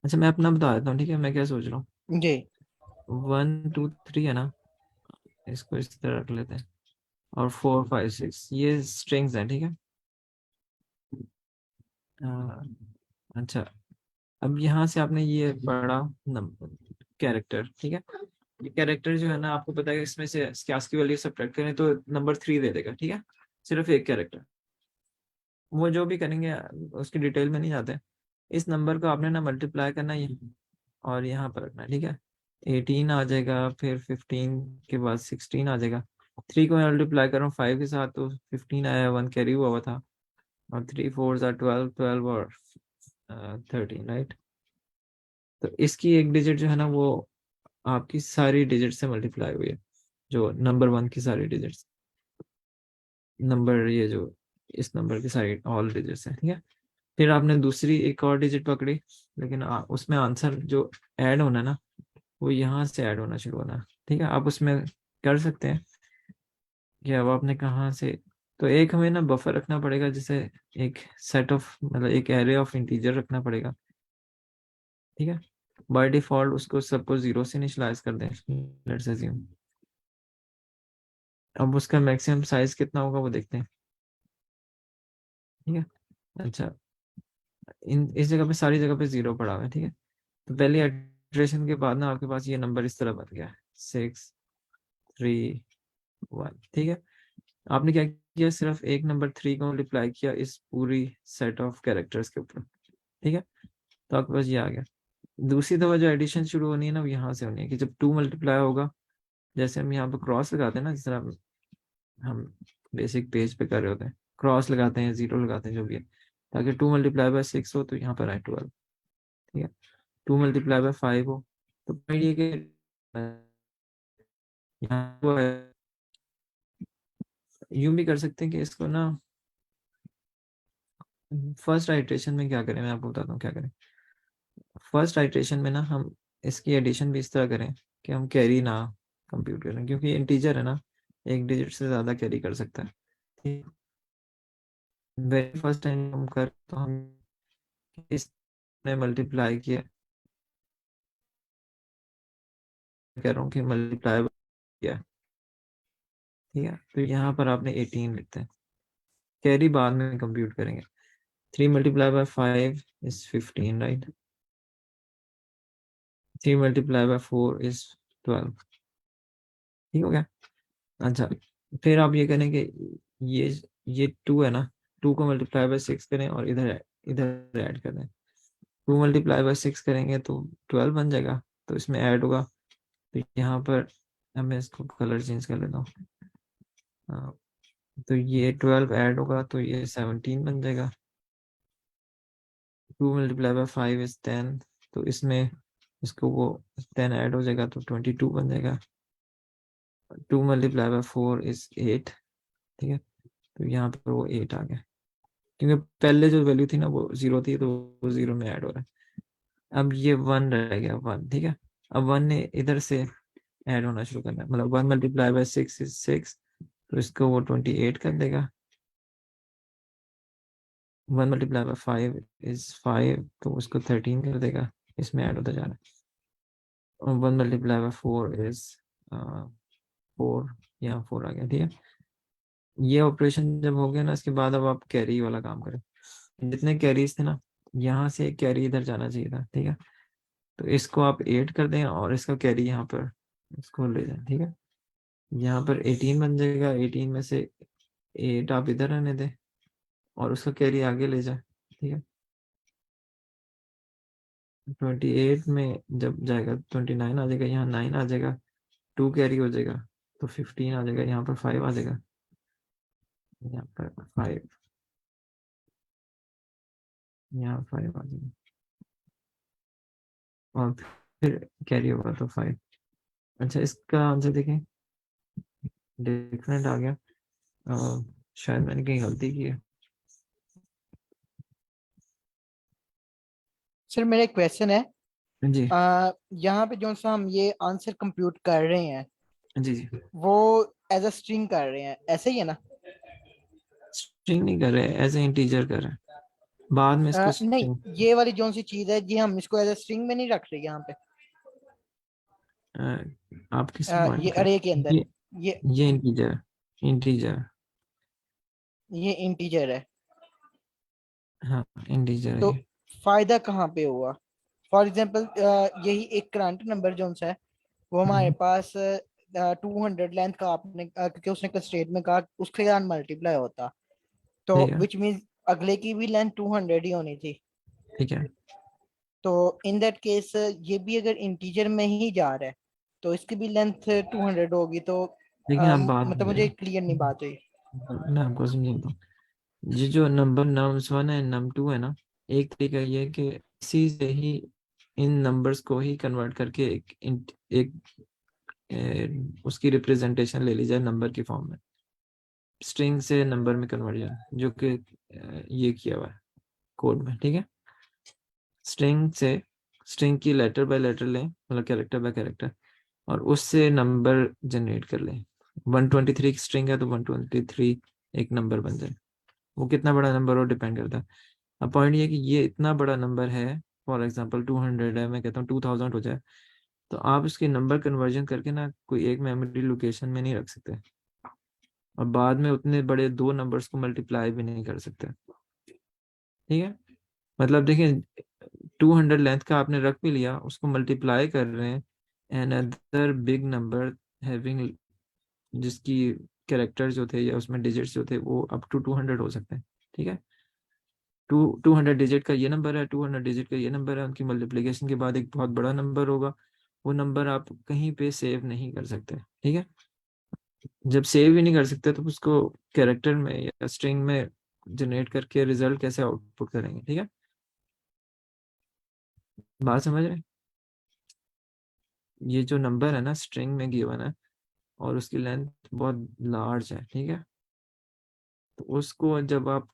अच्छा मैं अपना बता देता हूँ, ठीक है, मैं क्या सोच रहा हूँ। जी 1 2 3 है ना, इसको इस तरह रख लेते हैं, और 4 5 6 ये स्ट्रिंग्स हैं, ठीक है। अच्छा, अब यहाँ से आपने ये पढ़ा नंबर कैरेक्टर, ठीक है। ये कैरेक्टर जो है ना, आपको पता है कि इसमें से स्कैस की वैल्यू सब्ट्रैक्ट करें तो नंबर 3 दे देगा, ठीक है, सिर्फ एक कैरेक्टर। वो जो भी करेंगे उसकी डिटेल में नहीं जाते। इस नंबर को आपने ना मल्टीप्लाई करना है और यहाँ पर रखना है, ठीक है। 18 आ जाएगा, फिर 15 के बाद 16 आ जाएगा। 3 को मल्टीप्लाई करूँ 5 के साथ तो 15 आया, 1 कैरी हुआ था, और 3 4 12, 12 और 13, राइट। तो इसकी एक डिजिट जो है ना वो आपकी सारी डिजिट से मल्टीप्लाई हुई है, जो नंबर 1 की सारी डिजिट्स, नंबर ये जो इस नंबर की सारी ऑल डिजिट्स है, ठीक है। फिर आपने दूसरी एक और डिजिट पकड़ी, लेकिन उसमें आंसर जो ऐड होना है ना, वो यहाँ से ऐड होना शुरू होना है, ठीक है। आप उसमें कर सकते हैं कि अब आपने कहाँ से, तो एक हमें ना बफर रखना पड़ेगा, जिसे एक सेट ऑफ मतलब एक एरे ऑफ इंटीजर रखना पड़ेगा, ठीक है। बाय डिफॉल्ट उसको सबको 0 से इनिशियलाइज कर दें, लेट्स अज्यूम। अब उसका मैक्सिमम साइज कितना होगा वो देखते हैं, ठीक है। अच्छा, इस जगह पे सारी जगह पे 0 पड़ा हुआ है, ठीक है। तो पहली इटरेशन के बाद ना आपके पास ये नंबर इस तरह बन गया है, 6 3 1, ठीक है। आपने क्या किया, सिर्फ एक नंबर 3 को मल्टीप्लाई किया इस पूरी सेट ऑफ कैरेक्टर्स के ऊपर, ठीक है। तो आपके पास ये आ गया। दूसरी दफा जो एडिशन शुरू होनी है ना, वो यहाँ से होनी है कि जब 2 मल्टीप्लाई होगा, जैसे हम यहाँ पे क्रॉस लगाते हैं ना, जिस तरह हम बेसिक पेज पे कर रहे होते हैं, क्रॉस लगाते हैं, 0 लगाते हैं, जो भी है, ताकि 2 × 6 हो तो यहाँ पर आए 12, ठीक है। 2 × 5 हो तो point ये कि यहाँ वो है, यूं भी कर सकते हैं कि इसको ना फर्स्ट आइट्रेशन में क्या करें, मैं आपको बताता हूँ क्या करें। फर्स्ट आइट्रेशन में ना हम इसकी एडिशन भी इस तरह करें कि हम कैरी ना कंप्यूट करें, क्योंकि इंटीजर है ना, एक डिजिट से ज्यादा कैरी कर सकता है, ठीक। वेरी फर्स्ट टाइम हम कर तो हम इसने मल्टीप्लाई किया, कह रहा हूँ कि मल्टीप्लाई किया, ठीक है। तो यहाँ पर आपने 18 लिखते हैं, कैरी बाद में कंप्यूट करेंगे। 3 × 5 = 15, राइट। 3 × 4 = 12, ठीक हो गया। अच्छा, फिर आप ये करें कि ये ये 2 है ना, 2 को × 6 करें और इधर इधर ऐड कर दें। 2 × 6 करेंगे तो 12 बन जाएगा, तो इसमें ऐड होगा। तो यहाँ पर मैं इसको कलर चेंज कर लेता हूँ, तो ये 12 ऐड होगा तो ये 17 बन जाएगा। 2 मल्टीप्लाई बाय 5 इज 10, तो इसमें इसको वो 10 ऐड हो जाएगा तो 22 बन जाएगा। 2 मल्टीप्लाई बाय 4 इज 8, ठीक है, तो यहाँ पर वो 8 आ गया, क्योंकि पहले जो वैल्यू थी ना वो 0 थी, तो वो 0 में ऐड हो रहा है। अब ये 1 रह गया, 1, ठीक है। अब 1 ने इधर से ऐड होना शुरू करना है, मतलब 1 मल्टीप्लाई बाय 6 इज 6, तो इसको वो 28 कर देगा। 1 मल्टीप्लाई बाय 5 इज 5, तो उसको 13 कर देगा, इसमें ऐड होता जा रहा है। और 1 मल्टीप्लाई बाय 4 इज 4, यहाँ 4 आ गया, ठीक है। ये ऑपरेशन जब हो गया ना, इसके बाद अब आप कैरी वाला काम करें। जितने कैरीज थे ना, यहाँ से एक कैरी इधर जाना चाहिए था, ठीक है, तो इसको आप 8 कर दें और इसका कैरी यहाँ पर इसको ले जाए, ठीक है। यहाँ पर 18 बन जाएगा, 18 में से 8 आप इधर रहने दें और उसका कैरी आगे ले जाए, ठीक है। 28 में जब जाएगा 29 आ जाएगा, यहाँ 9 आ जाएगा, 2 कैरी हो जाएगा तो 15 आ जाएगा, यहाँ पर 5 आ जाएगा, यहाँ पर 5, यहाँ 5 आ जाएगा और फिर कैरी होगा तो 5। अच्छा, इसका आंसर देखें, डिफरेंट आ गया। शायद मैंने कहीं गलती की है। सर मेरा एक क्वेश्चन है, जी यहाँ पे जो सा हम ये आंसर कंप्यूट कर रहे हैं जी जी, वो एज अ स्ट्रिंग कर रहे हैं, ऐसे ही है ना? स्ट्रिंग नहीं कर रहे, एज ए इंटीजर कर रहे हैं, बाद में इसको नहीं, string, ये वाली जो सी चीज है जी हम इसको एज अ स्ट्रिंग में नहीं रख रहे यहाँ पे, आप किस ये पॉइंट कर, अरे के अंदर ये ये ये इंटीजर, इंटीजर, ये इंटीजर है, हाँ इंटीजर है तो ये। फायदा कहाँ पे हुआ? फॉर एग्जाम्पल यही एक करंट नंबर जो है वो हमारे हम्म, पास 200 लेंथ का आपने क्योंकि उसने कंस्ट्रेंट में कहा उसके साथ मल्टीप्लाई होता, तो ठीक है, विच मीन्स अगले की भी लेंथ 200 ही होनी थी। ठीक है। तो इन दैट केस ये भी अगर इंटीजर में ही जा रहा है तो इसकी भी लेंथ 200 होगी, तो देखिए आप बात मतलब मुझे क्लियर नहीं बात हुई। मैं आपको समझाता हूँ। ये जो नंबर नम्स 1 है, नम 2 है ना, एक तरीका ये है कि इसी से ही इन नंबर्स को ही कन्वर्ट करके एक उसकी रिप्रेजेंटेशन ले ली जाए नंबर की फॉर्म में, स्ट्रिंग से नंबर में कन्वर्जन, जो कि ये किया हुआ है कोड में, ठीक है। स्ट्रिंग से स्ट्रिंग की लेटर बाय लेटर लें, मतलब कैरेक्टर बाय कैरेक्टर, और उससे नंबर जनरेट कर लें। 123 की स्ट्रिंग है तो 123 एक नंबर बन जाए। वो कितना बड़ा नंबर हो डिपेंड करता है। अब पॉइंट ये कि ये इतना बड़ा नंबर है, फॉर एग्जांपल 200 है, मैं कहता हूँ 2000 हो जाए, तो आप इसकी नंबर कन्वर्जन करके ना कोई एक मेमोरी लोकेशन में नहीं रख सकते, और बाद में उतने बड़े दो नंबर्स को मल्टीप्लाई भी नहीं कर सकते, ठीक है। मतलब देखिए, 200 लेंथ का आपने रख भी लिया, उसको मल्टीप्लाई कर रहे हैं another big number having, जिसकी कैरेक्टर जो थे या उसमें डिजिट्स जो थे वो अप टू 200 हो सकते हैं, ठीक है। 200 डिजिट का ये नंबर है, 200 डिजिट का ये नंबर है, उनकी मल्टीप्लिकेशन के बाद एक बहुत बड़ा नंबर होगा, वो नंबर आप कहीं पे सेव नहीं कर सकते, ठीक है। जब सेव ही नहीं कर सकते तो उसको कैरेक्टर में या स्ट्रिंग में जनरेट करके रिजल्ट कैसे आउटपुट करेंगे, ठीक है। बात समझ रहे हैं? ये जो नंबर है ना स्ट्रिंग में गिवन है और उसकी लेंथ बहुत लार्ज है, ठीक है, तो उसको जब आप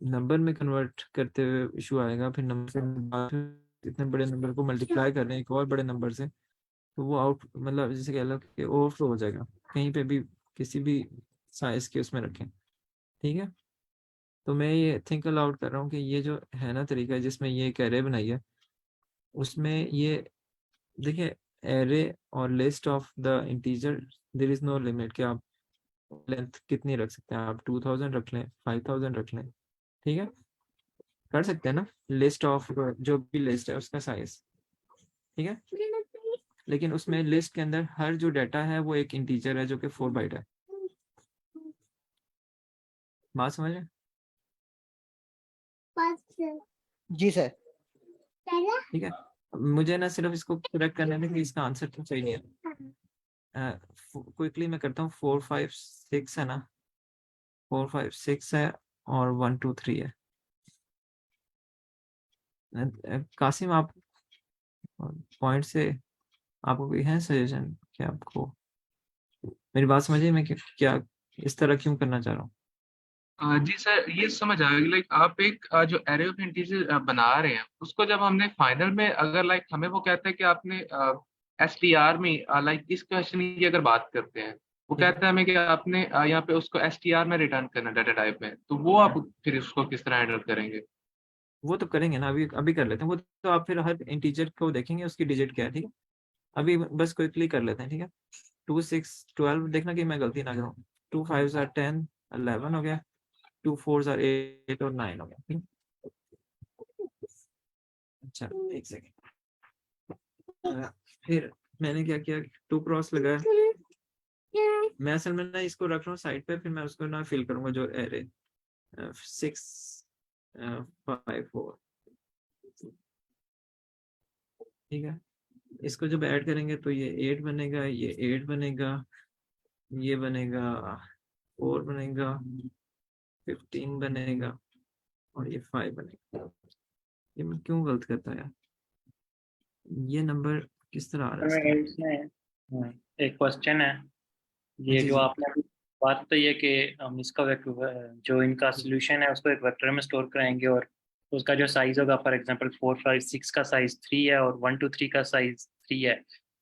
नंबर में कन्वर्ट करते हुए इशू आएगा, फिर नंबर से बाद इतने बड़े नंबर को मल्टीप्लाई कर रहे हैं एक और बड़े नंबर से, तो वो आउट मतलब जैसे कह लो कि ओवरफ्लो हो जाएगा कहीं पे भी, किसी भी साइज के उसमें रखें, ठीक है। तो मैं ये थिंक अलाउड कर रहा हूँ कि ये जो है ना तरीका जिसमें ये एक एरे बनाई है, उसमें ये देखिए, एरे और list of the integer, there is no limit कि आप लेंथ कितनी रख सकते हैं, आप 2000 रख लें, 5000 रख लें, ठीक है, कर सकते हैं ना, लिस्ट ऑफ जो भी लिस्ट है उसका साइज, ठीक है। लेकिन उसमें लिस्ट के अंदर हर जो डाटा है वो एक इंटीजर है जो कि 4 बाइट है। बात समझ रहे हैं? जी सर। ठीक है, मुझे ना सिर्फ इसको करेक्ट करने में कि इसका आंसर तो सही नहीं है, क्विकली मैं करता हूँ, 4 5 6 है ना, 4 5 6 है और 1 2 3 है। कासिम, आप पॉइंट से आपको कोई है सजेशन क्या? आपको मेरी बात समझिए, मैं क्या इस तरह क्यों करना चाह रहा हूँ? जी सर, ये समझ आ गया। लाइक आप एक जो एरे ऑफ इंटीजर बना रहे हैं, उसको जब हमने फाइनल में अगर लाइक हमें वो कहता है कि आपने एसटीआर में लाइक इस क्वेश्चन की अगर बात करते हैं, वो ठीक कहता है हमें कि आपने यहाँ पे उसको एसटीआर में रिटर्न करना डाटा टाइप में, तो वो है, आप फिर उसको किस तरह हैंडल करेंगे? वो तो करेंगे ना, अभी अभी कर लेते हैं वो। तो आप फिर हर इंटीजर को देखेंगे उसकी डिजिट क्या है, ठीक है? अभी बस क्विकली कर लेते हैं, ठीक है? 2 6 12, देखना कि मैं गलती ना करूँ। 2 5 आर 10 11 हो गया, 2 4 आर 8 और 9 हो गया, ठीक है? अच्छा, एक सेकेंड। फिर मैंने क्या किया, 2 क्रॉस लगाया। मैं असल में ना इसको रख रहा हूँ साइड पे, फिर मैं उसको ना फिल करूंगा जो एरे 6 5 4, ठीक है? इसको जब ऐड करेंगे तो ये 8 बनेगा, ये 8 बनेगा, ये बनेगा 4 बनेगा, 15 बनेगा और ये 5 बनेगा। ये मैं क्यों गलत करता है यार? ये नंबर किस तरह आ रहा है इसका? इसमें एक क्वेश्चन है, ये जी जो जी। आपने अभी बात तो ये कि हम इसका जो इनका सोल्यूशन है उसको एक वेक्टर में स्टोर कराएंगे, और उसका जो साइज होगा, फॉर एग्जांपल 4 5 6 का साइज 3 है और 1 2 3 का साइज 3 है,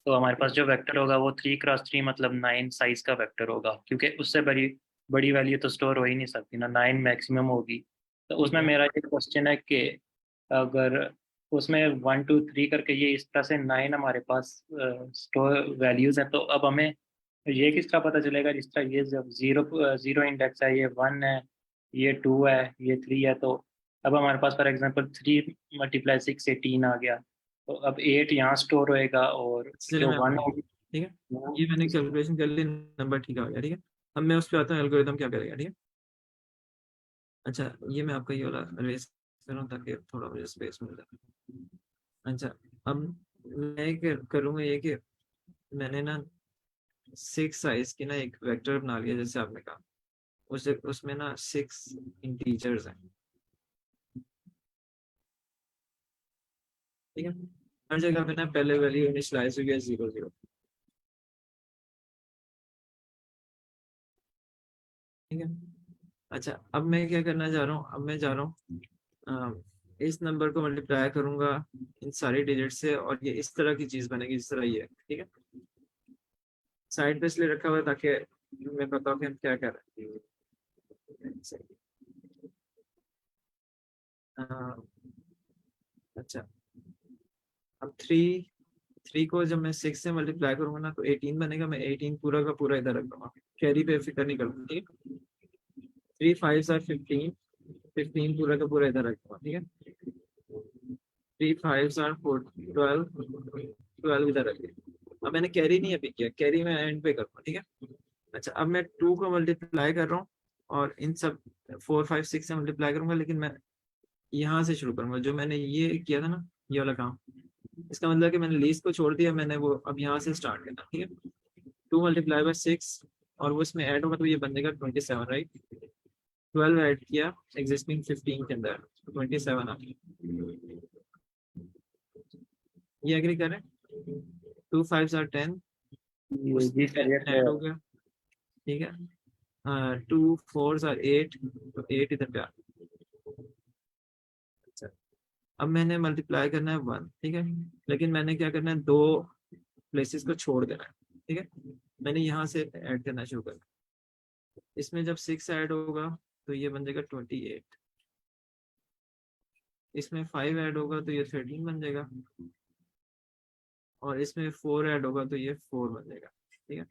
तो हमारे पास जो वेक्टर होगा वो 3 क्रॉस 3 मतलब 9 साइज का वेक्टर होगा, क्योंकि उससे बड़ी बड़ी वैल्यू तो स्टोर हो ही नहीं सकती ना, 9 मैक्सिमम होगी। तो ठीक उसमें है। मेरा ये क्वेश्चन है कि अगर उसमें 1 2 3 करके ये इस तरह से 9 हमारे पास स्टोर वैल्यूज है, तो अब हमें ये किस तरह पता चलेगा? जिस तरह ये जब जीरो जीरो इंडेक्स है, ये 1 है, ये 2 है, ये 3 है, तो अब हमारे पास फॉर एग्जांपल 3 × 6 18 आ गया, तो अब 8 यहाँ स्टोर होएगा और चलिए जो मैं आपको 1 बताऊँ, है ठीक है? वो ये मैंने इस- कैलकुलेशन कर ली, नंबर ठीक आ गया, ठीक है? अब मैं उस पर आता हूँ, एल्गोरिथम क्या करेगा, ठीक है? अच्छा, ये मैं आपका ये वाला रेस करूँ ताकि थोड़ा मुझे स्पेस मिल जाए। अच्छा, अब मैं करूँगा ये कि मैंने ना 6 साइज की ना एक वेक्टर बना लिया, जैसे आपने कहा। उसे उसमें ना 6 इंटीजर्स हैं, ठीक है? हर जगह पे ना पहले वैल्यू इनिशियलाइज हुई है 0 0, ठीक है? अच्छा, अब मैं क्या करना चाह रहा हूँ, अब मैं जा रहा हूँ इस नंबर को मल्टीप्लाई करूंगा इन सारी डिजिट से, और ये इस तरह की चीज बनेगी जिस तरह ये है, ठीक है? साइड पे इसलिए रखा हुआ है ताकि मैं पता कि हम क्या कर रहे हैं। अच्छा, अब 3 को जब मैं 6 से मल्टीप्लाई करूंगा ना तो 18 बनेगा। मैं 18 पूरा का पूरा इधर रख दूंगा, कैरी पे फिक्र नहीं करूंगा, ठीक है? 3 5 आर 15, 15 पूरा का पूरा इधर रख दूंगा, ठीक है? 3 5 आर 4 12, 12 इधर रख दिया। अब मैंने कैरी नहीं अभी किया, कैरी मैं एंड पे करूंगा, ठीक है? अच्छा, अब मैं 2 को मल्टीप्लाई कर रहा हूँ और इन सब 4 5 6 से मल्टीप्लाई करूंगा, लेकिन मैं यहाँ से शुरू करूंगा जो मैंने ये किया था ना, ये वाला काम। इसका मतलब कि मैंने लीस्ट को छोड़ दिया, मैंने वो अब यहाँ से स्टार्ट करना, ठीक है? 2 मल्टीप्लाई बाय 6 और वो इसमें ऐड होगा तो ये बनेगा 27, राइट? 12 ऐड किया एग्जिस्टिंग 15 के अंदर, 27 आ गया। ये एग्री करें? 2 5 आर 10, जी उसमें सर, ये ऐड तो हो गया, ठीक है? 2 4 आर 8, तो 8 इधर पे आ गया। अच्छा, अब मैंने मल्टीप्लाई करना है 1, ठीक है? लेकिन मैंने क्या करना है, 2 प्लेसेस को छोड़ देना है, ठीक है? मैंने यहाँ से ऐड करना शुरू कर। इसमें जब 6 ऐड होगा तो ये बन जाएगा 28, इसमें 5 ऐड होगा तो ये 13 बन जाएगा, और इसमें 4 ऐड होगा तो ये 4 बन जाएगा, ठीक है?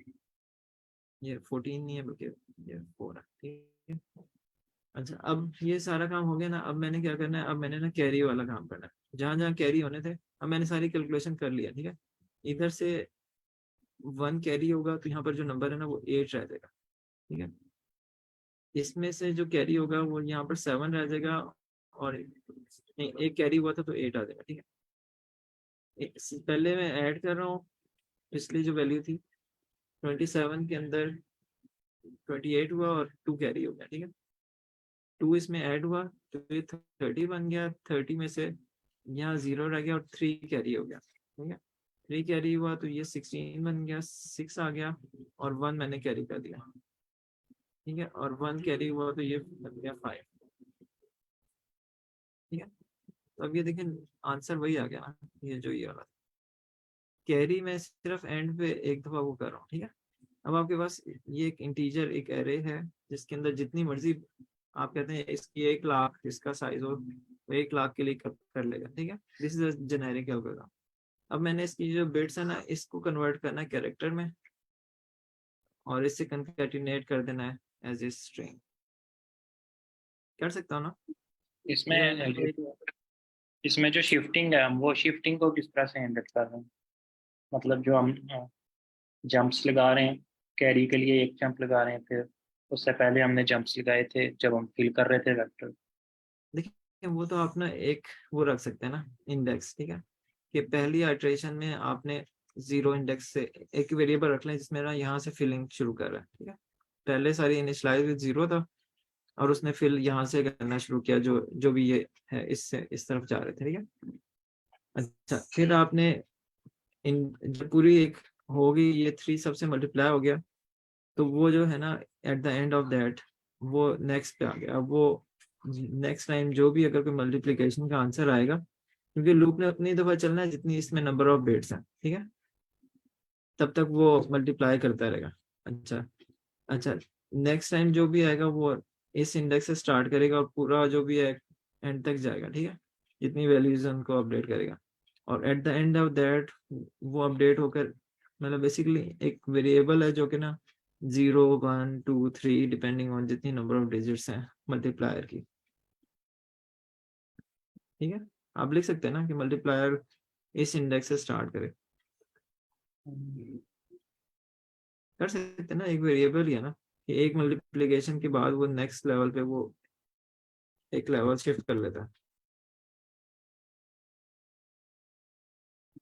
ये 14 नहीं है बल्कि ये 4 है, ठीक है? अच्छा, अब ये सारा काम हो गया ना, अब मैंने क्या करना है, अब मैंने ना कैरी वाला काम करना है, जहाँ जहाँ कैरी होने थे। अब मैंने सारी कैलकुलेशन कर लिया, ठीक है? इधर से 1 कैरी होगा तो यहाँ पर जो नंबर है ना वो 8 रह जाएगा, ठीक है? इसमें से जो कैरी होगा वो यहाँ पर 7 रह जाएगा, और नहीं, एक कैरी हुआ था तो 8 आ जाएगा, ठीक है? पहले मैं ऐड कर रहा हूँ पिछली जो वैल्यू थी, 27 के अंदर 28 हुआ और 2 कैरी हो गया, ठीक है। 2 इसमें ऐड हुआ तो ये 30 बन गया, 30 में से यहाँ 0 रह गया और 3 कैरी हो गया, ठीक है। 3 कैरी हुआ तो ये 16 बन गया, 6 आ गया और 1 मैंने कैरी कर दिया, ठीक है। और 1 कैरी हुआ तो ये बन गया 5, ठीक है। तो अब ये देखें आंसर वही आ गया ना, ये वाला कैरी मैं सिर्फ एंड पे एक दफा वो कर रहा हूँ, ठीक है। अब आपके पास ये एक इंटीजर एक एरे है जिसके अंदर जितनी मर्जी आप कहते हैं इसकी 1 लाख इसका साइज हो तो 1 लाख के लिए कर लेगा, ठीक है। This is a generic algorithm. अब मैंने इसकी जो बिट्स है ना इसको कन्वर्ट करना है कैरेक्टर में और इससे कंकैटिनेट कर देना है एज ए स्ट्रिंग। कर सकता हूँ ना? इसमें इसमें जो शिफ्टिंग है, हम वो शिफ्टिंग को किस तरह से हैंडल कर रहे हैं? मतलब जो हम जंप्स लगा रहे हैं, कैरी के लिए एक जंप लगा रहे हैं, फिर उससे पहले हमने जंप्स लगाए थे जब हम फिल कर रहे थे वेक्टर। देखिए वो तो आप ना एक वो रख सकते हैं ना इंडेक्स, ठीक है। कि पहली आइटरेशन में आपने 0 इंडेक्स से एक वेरिएबल रख लें जिसमें ना यहाँ से फिलिंग शुरू कर रहा है, ठीक है। पहले सारी इनिशियलाइज विद 0 था और उसने फिल यहाँ से करना शुरू किया, जो जो भी ये है इससे इस तरफ जा रहे थे, ठीक है। अच्छा फिर आपने इन जब पूरी एक हो गई, ये 3 सबसे मल्टीप्लाई हो गया तो वो जो है ना at the end of that वो नेक्स्ट पे आ गया। अब वो नेक्स्ट टाइम जो भी अगर कोई मल्टीप्लिकेशन का आंसर आएगा, क्योंकि लूप ने उतनी दफा चलना है जितनी इसमें नंबर ऑफ बिट्स हैं, ठीक है, तब तक वो मल्टीप्लाई करता रहेगा। अच्छा अच्छा नेक्स्ट टाइम जो भी आएगा वो इस इंडेक्स से स्टार्ट करेगा और पूरा जो भी है एंड तक जाएगा, ठीक है, जितनी वैल्यूज है उनको अपडेट करेगा। और at the end of that वो अपडेट होकर मतलब बेसिकली एक वेरिएबल है जो कि ना 0 1 2 3 डिपेंडिंग ऑन जितनी नंबर ऑफ डिजिट्स हैं मल्टीप्लायर की, ठीक है। आप लिख सकते हैं ना कि मल्टीप्लायर इस इंडेक्स से स्टार्ट करे, कर सकते हैं ना, एक वेरिएबल ही है ना कि एक मल्टीप्लिकेशन के बाद वो नेक्स्ट लेवल पे वो एक लेवल शिफ्ट कर लेता है।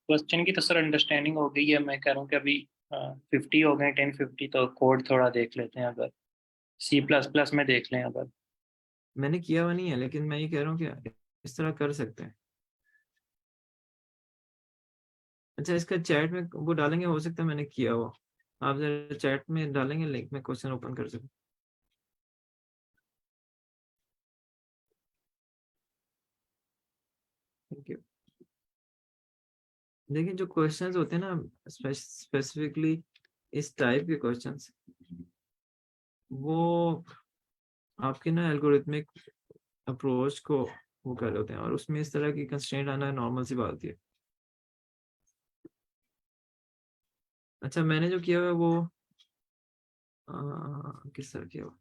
क्वेश्चन की तो सर अंडरस्टैंडिंग हो गई है। मैं कह रहा हूँ कि अभी 50 हो गए, 1050, तो कोड थोड़ा देख लेते हैं, अगर C++ में देख लें अगर। मैंने किया हुआ नहीं है लेकिन मैं ये कह रहा हूँ कि इस तरह कर सकते हैं। अच्छा इसका चैट में वो डालेंगे, हो सकता है मैंने किया हुआ, आप जरा चैट में डालेंगे लिंक में क्वेश्चन ओपन कर सकते। Thank you. देखिए जो क्वेश्चंस होते हैं ना स्पेसिफिकली इस टाइप के क्वेश्चंस वो आपके ना एल्गोरिथमिक अप्रोच को वो कर रहे होते हैं और उसमें इस तरह की कंस्ट्रेंट आना नॉर्मल सी बात है। अच्छा मैंने जो किया हुआ है वो किस तरह किया हुआ?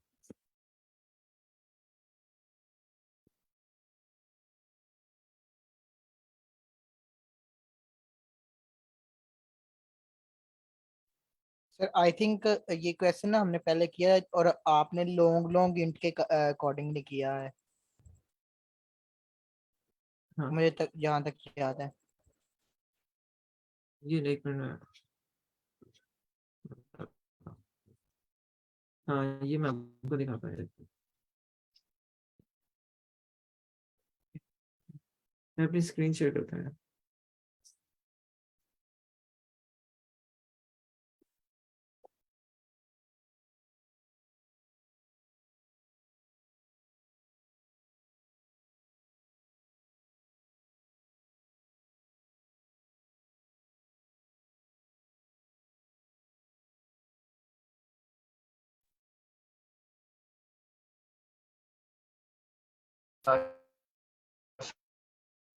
सर आई थिंक ये क्वेश्चन ना हमने पहले किया है और आपने लॉन्ग लॉन्ग इंट के अकॉर्डिंगली किया है, हाँ मुझे तक जहाँ तक याद है। ये एक मिनट में, हाँ ये मैं आपको दिखा पाया, मैं अपनी स्क्रीन शेयर करता हूँ।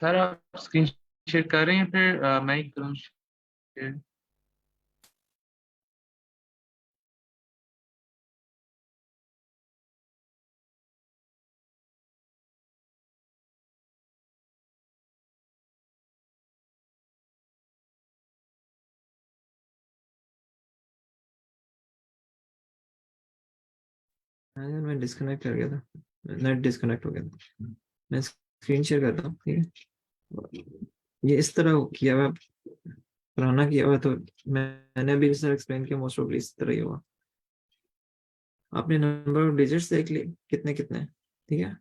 सर आप स्क्रीन शेयर कर रहे हैं, फिर मैं ही करूँ शेयर? हाँ यार मैं डिस्कनेक्ट कर गया था, नेट डिस्कनेक्ट हो गया था। मैं स्क्रीन शेयर करता हूँ, ठीक है। ये इस तरह किया हुआ पुराना किया हुआ तो मैंने अभी सर एक्सप्लेन किया, मोस्ट ऑफ इस तरह ही हुआ। आपने नंबर ऑफ डिजिट्स देख लिए कितने कितने, ठीक है।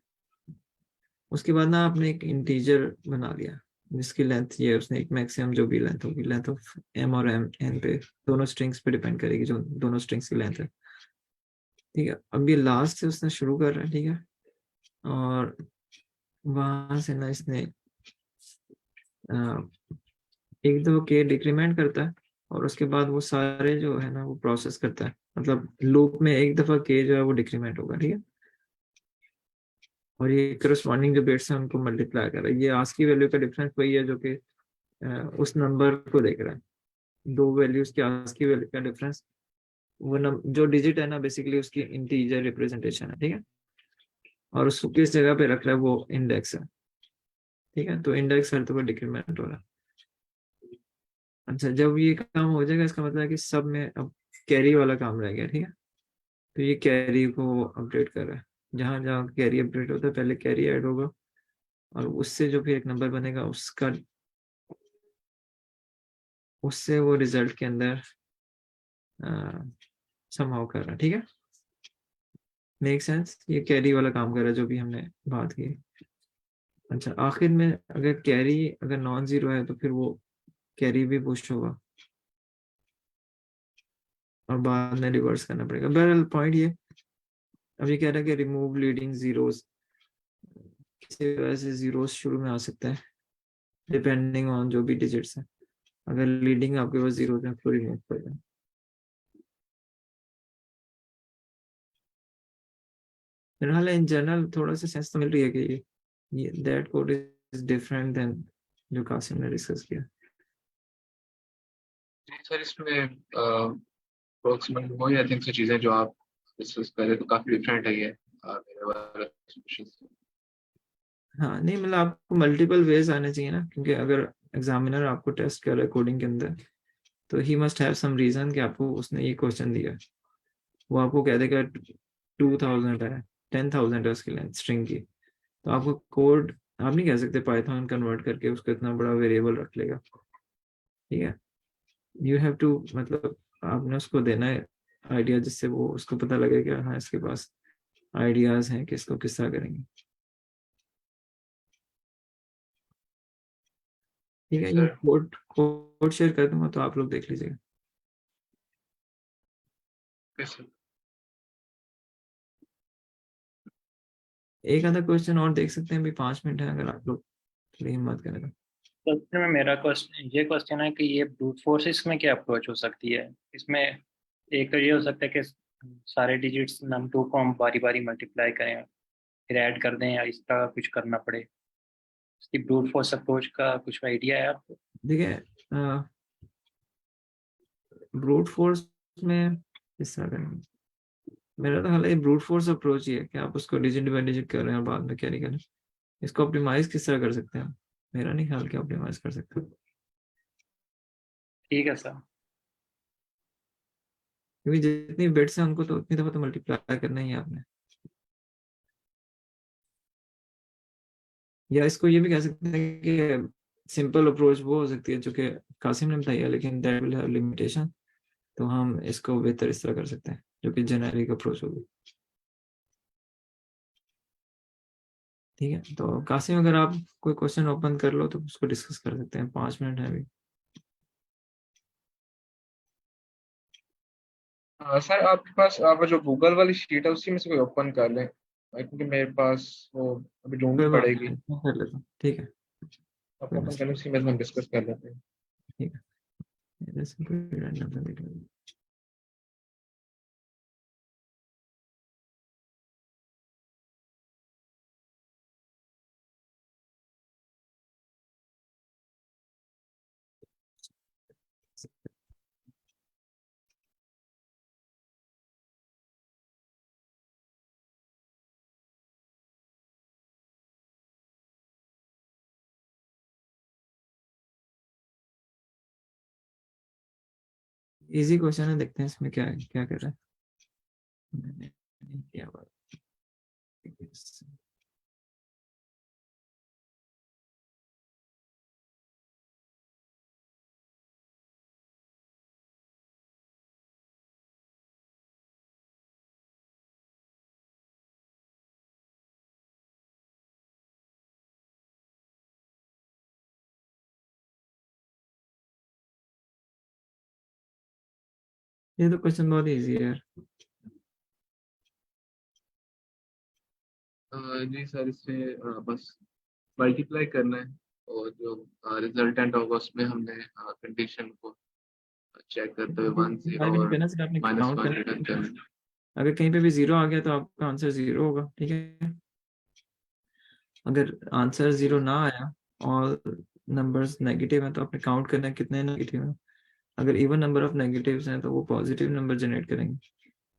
उसके बाद ना आपने एक इंटीजर बना लिया जिसकी लेंथ ये है, उसने एक मैक्सिमम जो भी लेंथ होगी, लेंथ ऑफ एम और एम एन पे दोनों स्ट्रिंग्स पे डिपेंड करेगी, जो दोनों स्ट्रिंग्स की लेंथ है, ठीक है। अब ये लास्ट से उसने शुरू कर रहा है, ठीक है, और वहां से ना इसने एक दो के डिक्रीमेंट करता है, और उसके बाद वो सारे जो है ना वो प्रोसेस करता है, मतलब लूप में एक दफा के जो है वो डिक्रीमेंट होगा, ठीक है। और ये करस्पॉन्डिंग जो बिट्स हैं उनको मल्टीप्लाई कर रहा है। ये आज की वैल्यू का डिफरेंस वही है जो कि उस नंबर को देख रहा है, दो वैल्यूज के आज की वैल्यू का डिफरेंस। वो जो डिजिट है ना बेसिकली उसकी इंटीजर रिप्रेजेंटेशन है, ठीक है, और उसको किस जगह पे रख रहा है वो इंडेक्स है, ठीक है। तो इंडेक्स हर दफा डिक्रीमेंट हो रहा है। अच्छा, जब ये काम हो जाएगा इसका मतलब है कि सब में अब कैरी वाला काम रह गया, ठीक है। तो ये कैरी को अपडेट कर रहा है, जहां जहां कैरी अपडेट होता है पहले कैरी ऐड होगा, और उससे जो फिर एक नंबर बनेगा उसका, उससे वो रिजल्ट के अंदर समहाउ कर रहा है, ठीक है। मेक सेंस, ये कैरी वाला काम कर रहा है जो भी हमने बात की। अच्छा, आखिर में अगर कैरी अगर नॉन जीरो है तो फिर वो कैरी भी पुश होगा और बाद में रिवर्स करना पड़ेगा। बहरहाल पॉइंट ये, अब ये कह रहा है कि रिमूव लीडिंग जीरोस, किसी वजह से जीरोस शुरू में आ सकता है डिपेंडिंग ऑन जो भी डिजिट्स है। अगर लीडिंग आपके पास जीरो है तो रिमूव कर दें। फिलहाल इन जनरल थोड़ा सा सेंस तो मिल रही है कि ये that code is different than जो कासिम ने डिस्कस किया। जी सर, इसमें अप्रोक्सीमेट वही आई थिंक से चीज़ें जो आप डिस्कस कर रहे तो काफ़ी डिफरेंट है ये मेरे वाला solution से। हाँ नहीं, मतलब आपको मल्टीपल वेज आने चाहिए ना, क्योंकि अगर एग्जामिनर आपको टेस्ट कर रहा है कोडिंग के अंदर तो he must have some reason कि आपको उसने ये क्वेश्चन दिया है। वो आपको कह देगा 2000 है, 10,000 है उसकी लेंथ स्ट्रिंग की, तो आपको कोड आप नहीं कह सकते पाइथन कन्वर्ट करके उसको इतना बड़ा वेरिएबल रख लेगा, ठीक है। यू हैव टू, मतलब आपने उसको देना है आइडिया जिससे वो उसको पता लगे कि हाँ इसके पास आइडियाज हैं कि इसको किस तरह करेंगे, ठीक है। ये सर कोड कोड शेयर कर दूंगा तो आप लोग देख लीजिएगा। कैसे? एक आधा क्वेश्चन और देख सकते हैं, अभी 5 मिनट है, अगर आप लोग थोड़ी हिम्मत करें तो। तो इसमें मेरा क्वेश्चन ये क्वेश्चन है कि ये ब्रूट फोर्सेस में क्या अप्रोच हो सकती है इसमें। एक तो ये हो सकता है कि सारे डिजिट्स नम टू को हम बारी बारी मल्टीप्लाई करें फिर ऐड कर दें, या इस तरह कुछ करना पड़े। इसकी ब्रूट फोर्स अप्रोच का कुछ आइडिया है आपको? देखिए, ब्रूट फोर्स में किस तरह करेंगे, मेरा तो हाल ये ब्रूट फोर्स अप्रोच ही है कि आप उसको डिजिट बाय डिजिट कर रहे हैं और बाद में कैरी करें। इसको ऑप्टिमाइज किस तरह कर सकते हैं, मेरा नहीं ख्याल कि ऑप्टिमाइज कर सकते हैं, ठीक है सर। क्योंकि जितनी बिट्स हैं उनको तो उतनी दफा तो मल्टीप्लाई करना ही है आपने। या इसको ये भी कह सकते हैं कि सिंपल अप्रोच वो हो सकती है जो कि कासिम ने बताई है, लेकिन दैट विल हैव लिमिटेशन, तो हम इसको बेहतर इस तरह कर सकते हैं जो कि जेनेरिक अप्रोच होगी, ठीक है। तो कासिम अगर आप कोई क्वेश्चन ओपन कर लो तो उसको डिस्कस कर सकते हैं, 5 मिनट है अभी। सर आपके पास आप जो गूगल वाली शीट है उसी में से कोई ओपन कर लें, क्योंकि मेरे पास वो अभी ढूंढनी कोई बात पड़ेगी। नहीं, मैं कर लेता हूँ, ठीक है, आप कोई ओपन कर मसला लें, उसी में हम डिस्कस कर लेते हैं। नहीं, ठीक है। जैसे कोई random सा देख लेंगे। इजी क्वेश्चन है, देखते हैं इसमें क्या है, क्या कर रहा है। मैंने नहीं किया बात। ये तो क्वेश्चन बहुत इजी है यार। जी सर, इससे बस मल्टीप्लाई करना है और जो रिजल्टेंट होगा उसमें हमने कंडीशन को चेक करते हुए 1 0 नहीं और करना, सिर्फ आपने काउंट -1 करना रिटर्न है। करना है। अगर कहीं पे भी जीरो आ गया तो आपका आंसर जीरो होगा, ठीक है। अगर आंसर जीरो ना आया और नंबर्स नेगेटिव हैं तो आपने काउंट करना है कितने नेगेटिव हैं। अगर इवन नंबर ऑफ नेगेटिव्स हैं तो वो पॉजिटिव नंबर जनरेट करेंगे।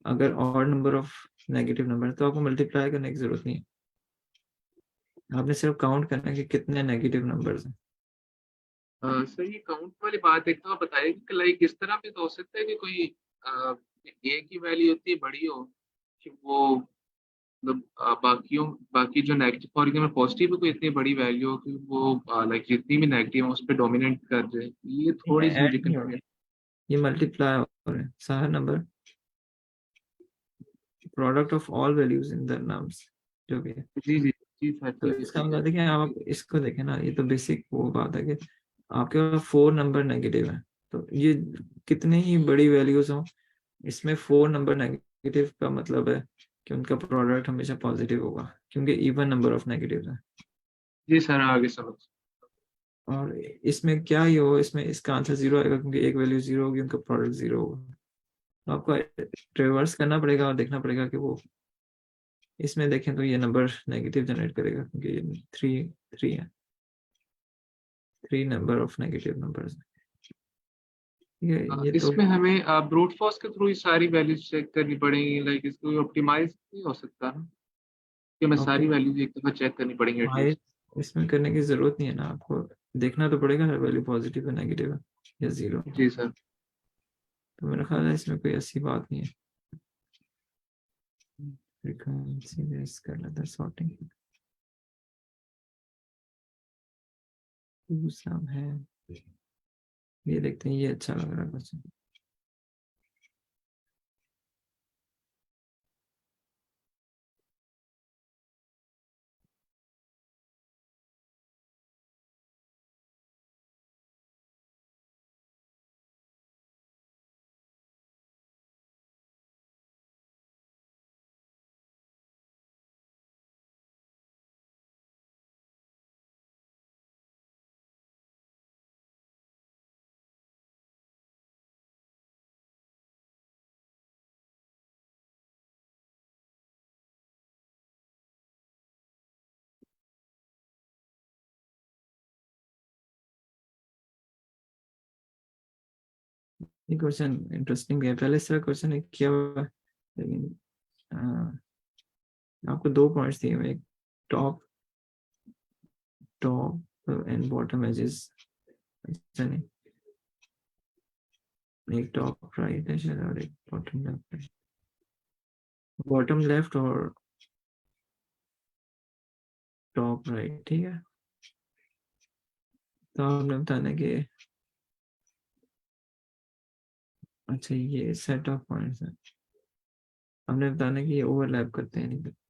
अगर और नंबर ऑफ नेगेटिव नंबर तो आपको मल्टीप्लाई करने की जरूरत नहीं है, आपने सिर्फ काउंट करना है कि कितने नेगेटिव नंबर्स हैं। सर, ये काउंट वाली बात एक तो आप बताइए कि लाइक इस तरह भी तो हो सकता है कि कोई ए की वैल्यू इतनी बड़ी हो कि वो मतलब बाकी जो नेगेटिव, फॉर एग्जाम्पल पॉजिटिव कोई इतनी बड़ी वैल्यू हो कि वो लाइक जितनी भी नेगेटिव है उस पर डोमिनेट कर जाए। ये थोड़ी सी मुझे ऐड नहीं हो रहा, कंफ्यूजन। ये मल्टीप्लाई हो रहा है। सारा number product of all values in the numbers जो भी है। जी जी जी सर, तो ठीक है इसका ठीक है। मतलब देखिए, आप इसको देखें ना, ये तो बेसिक वो बात है कि आपके पास 4 नंबर नेगेटिव है, तो ये कितने ही बड़ी वैल्यूज हो, इसमें 4 नंबर नेगेटिव का मतलब है कि उनका प्रोडक्ट हमेशा पॉजिटिव होगा, क्योंकि इवन नंबर ऑफ नेगेटिव है। जी सर, आगे समझ। और इसमें क्या ही हो, इसमें इसका आंसर जीरो आएगा क्योंकि एक वैल्यू जीरो होगी, उनका प्रोडक्ट जीरो होगा। तो आपको रिवर्स करना पड़ेगा और देखना पड़ेगा कि वो इसमें देखें तो ये नंबर नेगेटिव जनरेट करेगा क्योंकि ये थ्री थ्री है, 3 नंबर ऑफ नेगेटिव नंबर्स। ये तो इसमें हमें ब्रूट फोर्स के थ्रू ये सारी वैल्यूज चेक करनी पड़ेंगी, लाइक इसको ऑप्टिमाइज नहीं हो सकता ना कि हमें सारी वैल्यूज एक दफा चेक करनी पड़ेंगी ऑप्टिमाइज एटलीस्ट। इसमें करने की जरूरत नहीं है ना, आपको देखना तो पड़ेगा हर वैल्यू पॉजिटिव है नेगेटिव है या जीरो। जी सर। तो मेरा ख्याल है इसमें कोई ऐसी बात नहीं है। फ्रीक्वेंसी बेस कर लेते हैं सॉर्टिंग, सब है। ये देखते हैं, ये अच्छा लग रहा है क्वेश्चन। ये क्वेश्चन इंटरेस्टिंग है, पहले इस तरह क्वेश्चन एक किया हुआ है, लेकिन आपको 2 पॉइंट्स दिए हुए, एक top top and bottom edges. अच्छा नहीं, एक टॉप राइट है शायद और एक बॉटम लेफ्ट है। बॉटम लेफ्ट और टॉप राइट, ठीक है। तो आपने बताना कि अच्छा ये सेट ऑफ पॉइंट्स है, हमने बताना कि ये ओवरलैप करते हैं नहीं करते।